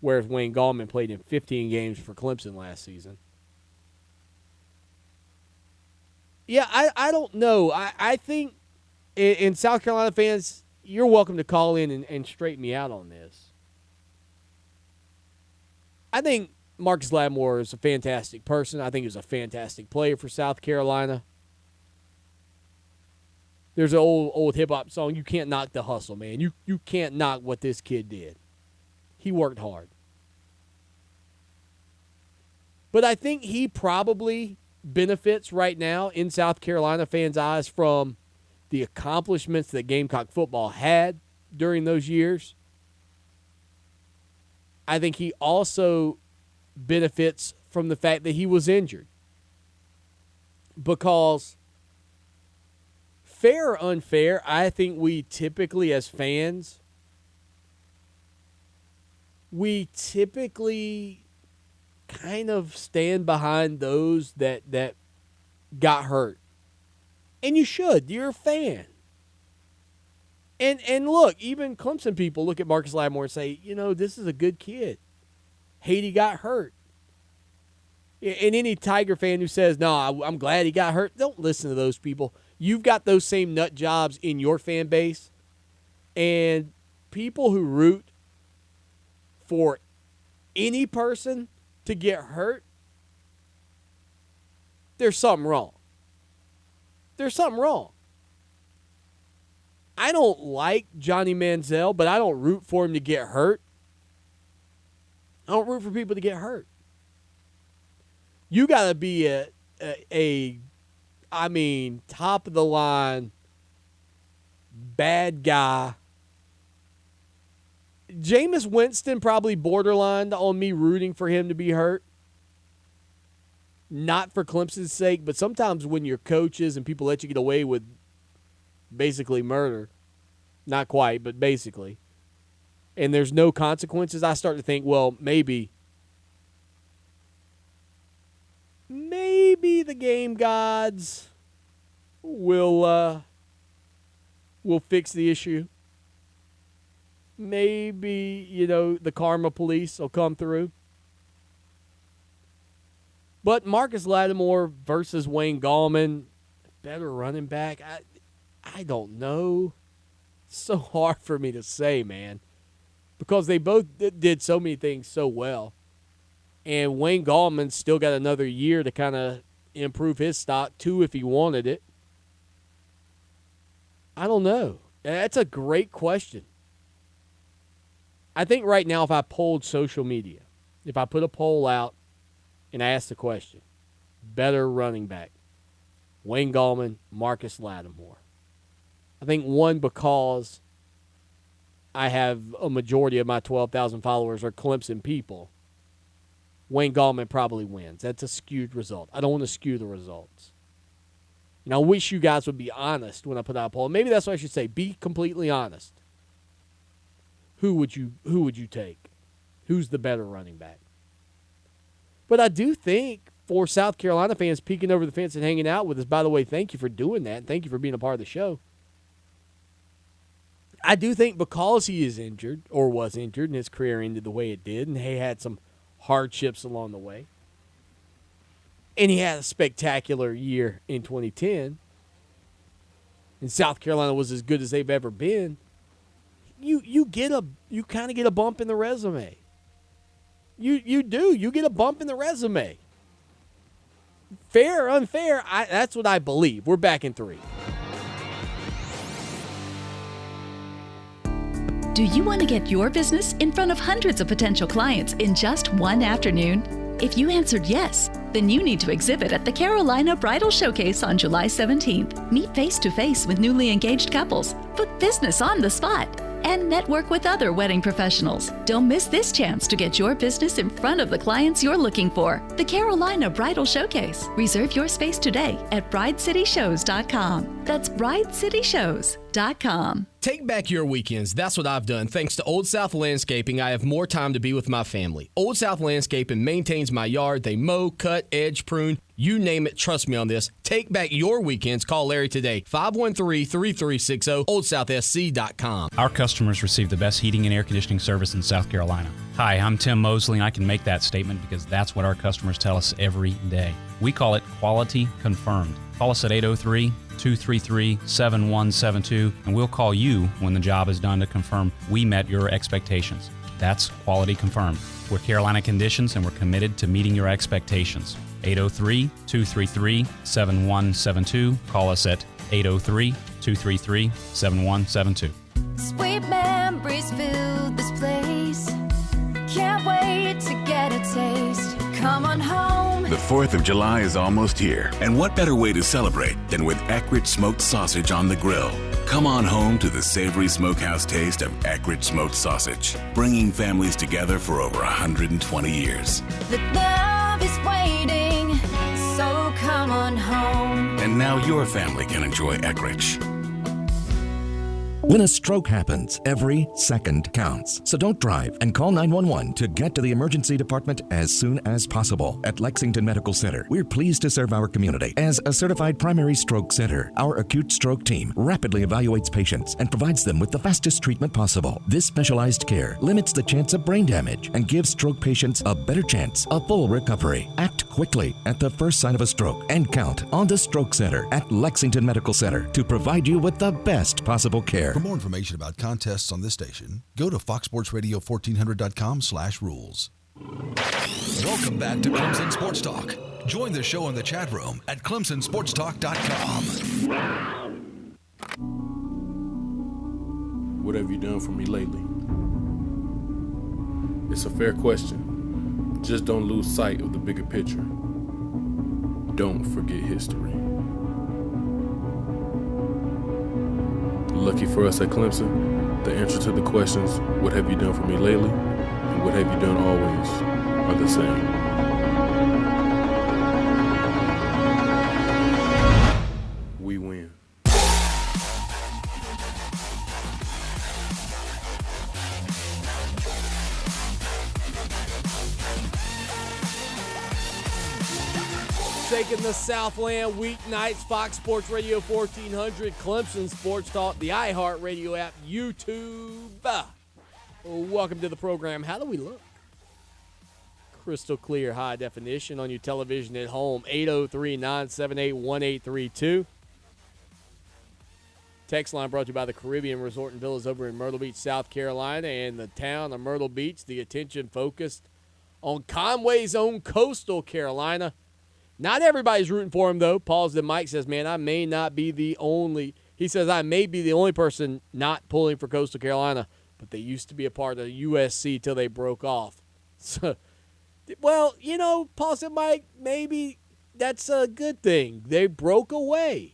whereas Wayne Gallman played in 15 games for Clemson last season. Yeah, I don't know. I think, in South Carolina fans, you're welcome to call in and straighten me out on this. I think Marcus Lattimore is a fantastic person. I think he was a fantastic player for South Carolina. There's an old hip-hop song, you can't knock the hustle, man. You can't knock what this kid did. He worked hard. But I think he probably benefits right now in South Carolina fans' eyes from the accomplishments that Gamecock football had during those years. I think he also benefits from the fact that he was injured. Because, fair or unfair, I think we typically, as fans, we typically kind of stand behind those that got hurt. And you should. You're a fan. And look, even Clemson people look at Marcus Lattimore and say, this is a good kid. Hate he got hurt. And any Tiger fan who says, no, I'm glad he got hurt, don't listen to those people. You've got those same nut jobs in your fan base. And people who root for any person to get hurt, there's something wrong. There's something wrong. I don't like Johnny Manziel, but I don't root for him to get hurt. I don't root for people to get hurt. You got to be a top of the line bad guy. Jameis Winston probably borderlined on me rooting for him to be hurt. Not for Clemson's sake, but sometimes when your coaches and people let you get away with basically murder, not quite, but basically, and there's no consequences, I start to think, well, maybe the game gods will fix the issue. Maybe, the karma police will come through. But Marcus Lattimore versus Wayne Gallman, better running back. I don't know. So hard for me to say, man, because they both did so many things so well. And Wayne Gallman still got another year to kind of improve his stock, too, if he wanted it. I don't know. That's a great question. I think right now if I polled social media, if I put a poll out and asked the question, better running back, Wayne Gallman, Marcus Lattimore. I think one, because I have a majority of my 12,000 followers are Clemson people, Wayne Gallman probably wins. That's a skewed result. I don't want to skew the results. And I wish you guys would be honest when I put out a poll. Maybe that's what I should say. Be completely honest. Who would you take? Who's the better running back? But I do think for South Carolina fans peeking over the fence and hanging out with us, by the way, thank you for doing that. And thank you for being a part of the show. I do think because he is injured or was injured and his career ended the way it did, and he had some hardships along the way, and he had a spectacular year in 2010, and South Carolina was as good as they've ever been, you kind of get a bump in the resume. You do. You get a bump in the resume. Fair or unfair, that's what I believe. We're back in 3. Do you want to get your business in front of hundreds of potential clients in just one afternoon? If you answered yes, then you need to exhibit at the Carolina Bridal Showcase on July 17th. Meet face-to-face with newly engaged couples, book business on the spot, and network with other wedding professionals. Don't miss this chance to get your business in front of the clients you're looking for. The Carolina Bridal Showcase. Reserve your space today at bridecityshows.com. That's bridecityshows.com. Take back your weekends. That's what I've done. Thanks to Old South Landscaping, I have more time to be with my family. Old South Landscaping maintains my yard. They mow, cut, edge, prune. You name it. Trust me on this. Take back your weekends. Call Larry today. 513-3360, oldsouthsc.com. Our customers receive the best heating and air conditioning service in South Carolina. Hi, I'm Tim Mosley, and I can make that statement because that's what our customers tell us every day. We call it quality confirmed. Call us at 803-233-7172, and we'll call you when the job is done to confirm we met your expectations. That's quality confirmed. We're Carolina Conditions, and we're committed to meeting your expectations. 803-233-7172. Call us at 803-233-7172. Sweet memories fill this place. Can't wait to get a taste. Come on home. The 4th of July is almost here, and what better way to celebrate than with Eckrich smoked sausage on the grill? Come on home to the savory smokehouse taste of Eckrich smoked sausage, bringing families together for over 120 years. The love is waiting, so come on home. And now your family can enjoy Eckrich. When a stroke happens, every second counts. So don't drive and call 911 to get to the emergency department as soon as possible. At Lexington Medical Center, we're pleased to serve our community. As a certified primary stroke center, our acute stroke team rapidly evaluates patients and provides them with the fastest treatment possible. This specialized care limits the chance of brain damage and gives stroke patients a better chance of full recovery. Act quickly at the first sign of a stroke and count on the Stroke Center at Lexington Medical Center to provide you with the best possible care. For more information about contests on this station, go to foxsportsradio1400.com/rules. Welcome back to Clemson Sports Talk. Join the show in the chat room at clemsonsportstalk.com. What have you done for me lately? It's a fair question. Just don't lose sight of the bigger picture. Don't forget history. Lucky for us at Clemson, the answer to the questions, what have you done for me lately, and what have you done always, are the same. We win. Taking the Southland weeknights, Fox Sports Radio 1400, Clemson Sports Talk, the iHeart Radio app, YouTube. Welcome to the program. How do we look? Crystal clear, high definition on your television at home, 803-978-1832. Text line brought to you by the Caribbean Resort and Villas over in Myrtle Beach, South Carolina, and the town of Myrtle Beach. The attention focused on Conway's own Coastal Carolina. Not everybody's rooting for him, though. Positive Mike says, man, I may not be the only. He says, I may be the only person not pulling for Coastal Carolina, but they used to be a part of USC till they broke off. So, well, you know, Positive Mike, maybe that's a good thing. They broke away.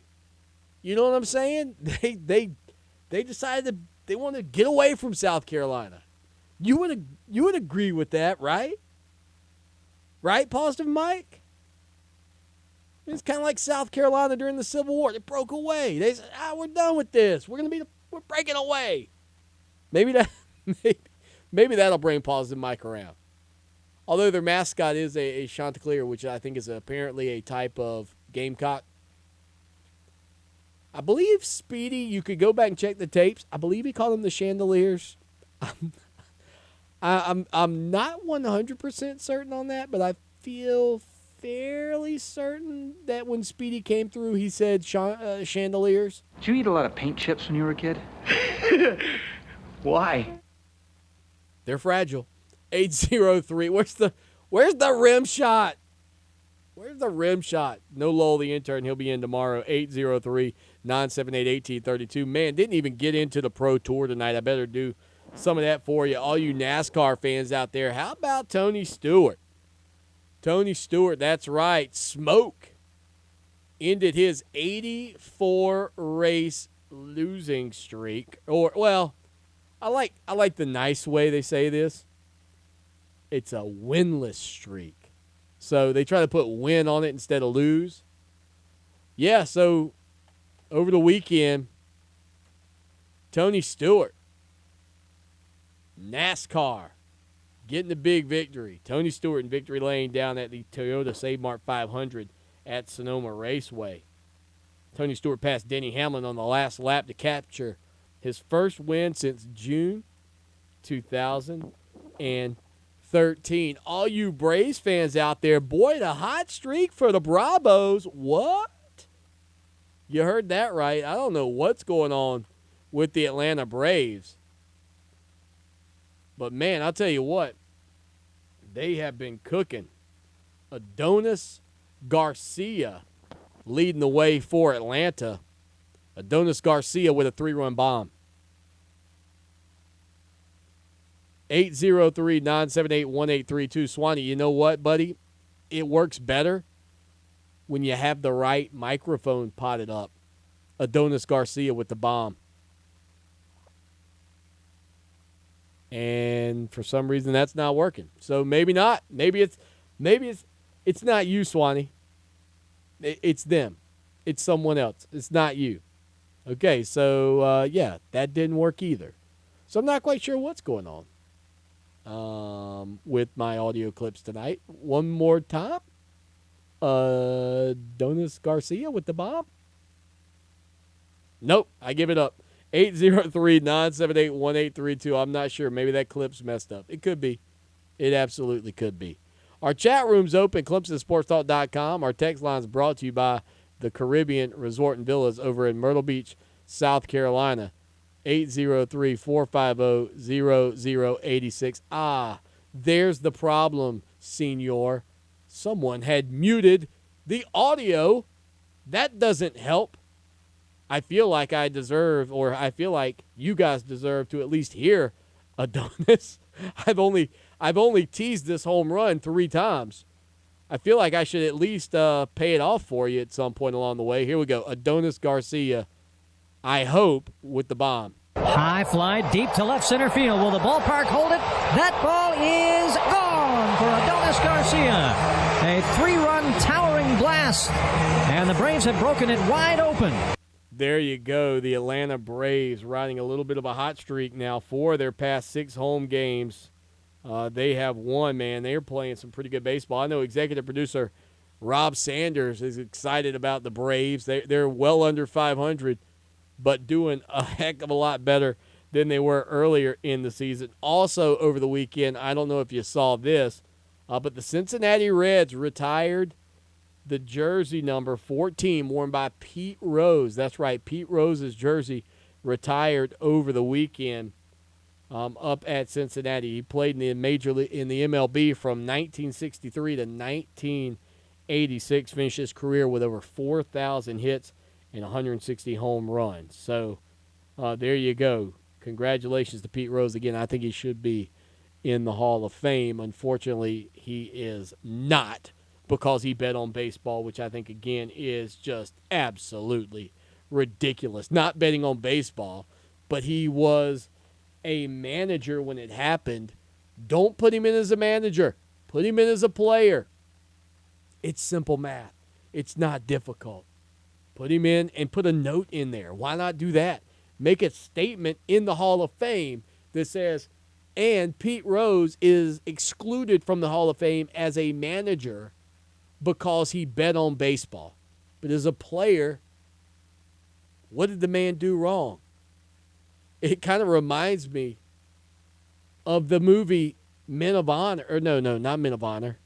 You know what I'm saying? They decided they want to get away from South Carolina. You would agree with that, right? Right, Positive Mike? It's kind of like South Carolina during the Civil War. They broke away. They said, we're done with this. We're breaking away. Maybe that'll bring Positive Mike around. Although their mascot is a Chanticleer, which I think is apparently a type of gamecock. I believe Speedy, you could go back and check the tapes. I believe he called them the Chandeliers. I'm not 100% certain on that, but I feel fairly certain that when Speedy came through, he said chandeliers. Did you eat a lot of paint chips when you were a kid? Why? They're fragile. 803. Where's the rim shot? Where's the rim shot? No Lowell, the intern. He'll be in tomorrow. 803-978-1832. Man, didn't even get into the Pro Tour tonight. I better do some of that for you. All you NASCAR fans out there, how about Tony Stewart? Tony Stewart, that's right. Smoke ended his 84-race losing streak. Or, well, I like the nice way they say this. It's a winless streak. So they try to put win on it instead of lose. Yeah, so over the weekend, Tony Stewart, NASCAR, getting the big victory. Tony Stewart in victory lane down at the Toyota Save Mart 500 at Sonoma Raceway. Tony Stewart passed Denny Hamlin on the last lap to capture his first win since June 2013. All you Braves fans out there, boy, the hot streak for the Bravos. What? You heard that right. I don't know what's going on with the Atlanta Braves. But, man, I'll tell you what. They have been cooking. Adonis Garcia leading the way for Atlanta. Adonis Garcia with a 3-run bomb. 803-978-1832. Swanee, you know what, buddy? It works better when you have the right microphone potted up. Adonis Garcia with the bomb. And for some reason that's not working. So maybe not. Maybe it's not you, Swanee. It's them. It's someone else. It's not you. Okay, so yeah, that didn't work either. So I'm not quite sure what's going on with my audio clips tonight. One more time. Adonis Garcia with the bomb. Nope, I give it up. 803-978-1832. I'm not sure. Maybe that clip's messed up. It could be. It absolutely could be. Our chat room's open, ClemsonSportsTalk.com. Our text line's brought to you by the Caribbean Resort and Villas over in Myrtle Beach, South Carolina. 803-450-0086. There's the problem, senor. Someone had muted the audio. That doesn't help. I feel like I feel like you guys deserve to at least hear Adonis. I've only teased this home run 3 times. I feel like I should at least pay it off for you at some point along the way. Here we go. Adonis Garcia, I hope, with the bomb. High fly deep to left center field. Will the ballpark hold it? That ball is gone for Adonis Garcia. A 3-run towering blast, and the Braves have broken it wide open. There you go. The Atlanta Braves riding a little bit of a hot streak now for their past 6 home games. They have won, man. They're playing some pretty good baseball. I know executive producer Rob Sanders is excited about the Braves. They're well under 500, but doing a heck of a lot better than they were earlier in the season. Also over the weekend, I don't know if you saw this, but the Cincinnati Reds retired the jersey number 14 worn by Pete Rose. That's right, Pete Rose's jersey retired over the weekend up at Cincinnati. He played in the Major League in the MLB from 1963 to 1986. Finished his career with over 4,000 hits and 160 home runs. So there you go. Congratulations to Pete Rose again. I think he should be in the Hall of Fame. Unfortunately, he is not, because he bet on baseball, which I think, again, is just absolutely ridiculous. Not betting on baseball, but he was a manager when it happened. Don't put him in as a manager. Put him in as a player. It's simple math. It's not difficult. Put him in and put a note in there. Why not do that? Make a statement in the Hall of Fame that says, and Pete Rose is excluded from the Hall of Fame as a manager because he bet on baseball. But as a player, what did the man do wrong? It kind of reminds me of the movie Men of Honor. Or no, not Men of Honor.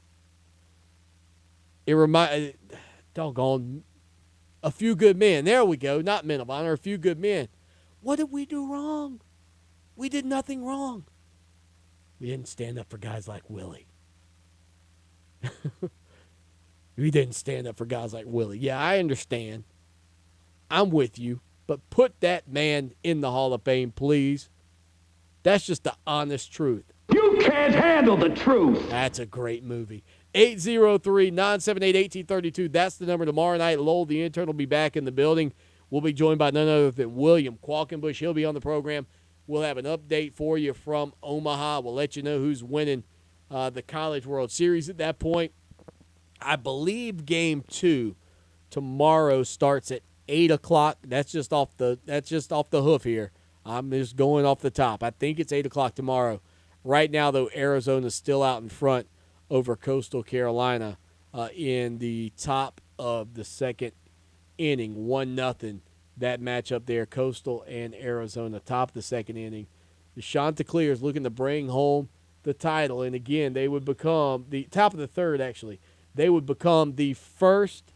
It reminds, doggone, A Few Good Men. There we go. Not Men of Honor, A Few Good Men. What did we do wrong? We did nothing wrong. We didn't stand up for guys like Willie. We didn't stand up for guys like Willie. Yeah, I understand. I'm with you. But put that man in the Hall of Fame, please. That's just the honest truth. You can't handle the truth. That's a great movie. 803-978-1832. That's the number tomorrow night. Lowell, the intern, will be back in the building. We'll be joined by none other than William Qualkenbush. He'll be on the program. We'll have an update for you from Omaha. We'll let you know who's winning the College World Series at that point. I believe Game 2 tomorrow starts at 8 o'clock. That's just off the hoof here. I'm just going off the top. I think it's 8 o'clock tomorrow. Right now, though, Arizona's still out in front over Coastal Carolina in the top of the second inning, 1-0. That matchup there, Coastal and Arizona, top of the second inning. The Chanticleer is looking to bring home the title, and again, they would become the top of the third, actually. They would become the first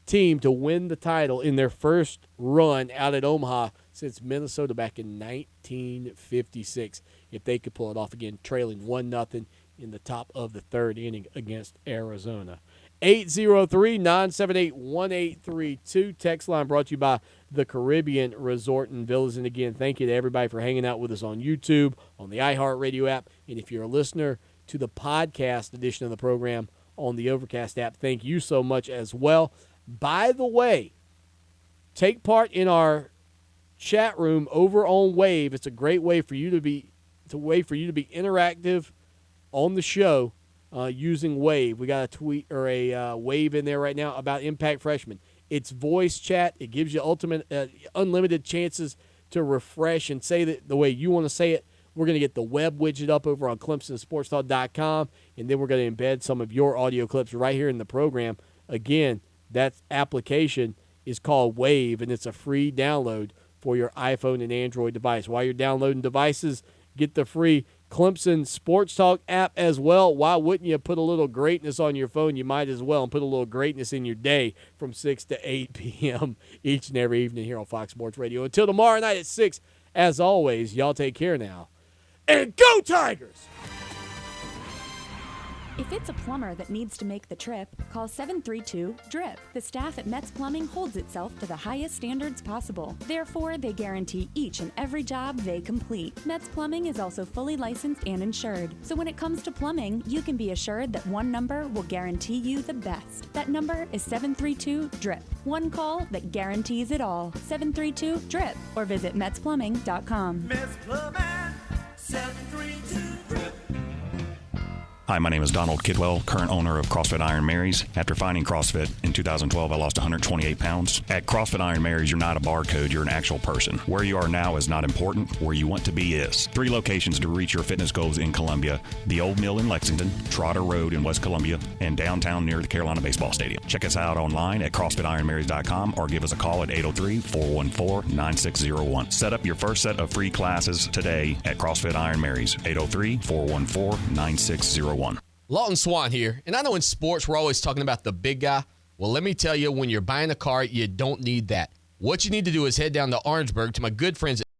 team to win the title in their first run out at Omaha since Minnesota back in 1956. If they could pull it off again, trailing 1-0 in the top of the third inning against Arizona. 803-978-1832. Text line brought to you by the Caribbean Resort and Villas. And again, thank you to everybody for hanging out with us on YouTube, on the iHeart Radio app. And if you're a listener to the podcast edition of the program on the Overcast app, thank you so much as well. By the way, take part in our chat room over on Wave. It's a great way for you to be interactive on the show using Wave. We got a tweet or a Wave in there right now about Impact Freshmen. It's voice chat. It gives you unlimited chances to refresh and say that the way you want to say it. We're going to get the web widget up over on ClemsonSportsTalk.com, and then we're going to embed some of your audio clips right here in the program. Again, that application is called Wave, and it's a free download for your iPhone and Android device. While you're downloading devices, get the free Clemson Sports Talk app as well. Why wouldn't you put a little greatness on your phone? You might as well, and put a little greatness in your day from 6 to 8 p.m. each and every evening here on Fox Sports Radio. Until tomorrow night at 6, as always, y'all take care now. And go Tigers! If it's a plumber that needs to make the trip, call 732-DRIP. The staff at Metz Plumbing holds itself to the highest standards possible. Therefore, they guarantee each and every job they complete. Metz Plumbing is also fully licensed and insured. So when it comes to plumbing, you can be assured that one number will guarantee you the best. That number is 732-DRIP. One call that guarantees it all. 732-DRIP or visit MetzPlumbing.com. Metz Plumbing, 732-DRIP. Hi, my name is Donald Kidwell, current owner of CrossFit Iron Mary's. After finding CrossFit in 2012, I lost 128 pounds. At CrossFit Iron Mary's, you're not a barcode, you're an actual person. Where you are now is not important, where you want to be is. 3 locations to reach your fitness goals in Columbia: the Old Mill in Lexington, Trotter Road in West Columbia, and downtown near the Carolina Baseball Stadium. Check us out online at CrossFitIronMarys.com or give us a call at 803-414-9601. Set up your first set of free classes today at CrossFit Iron Mary's, 803-414-9601. Lawton Swan here, and I know in sports we're always talking about the big guy. Well, let me tell you, when you're buying a car, you don't need that. What you need to do is head down to Orangeburg to my good friends at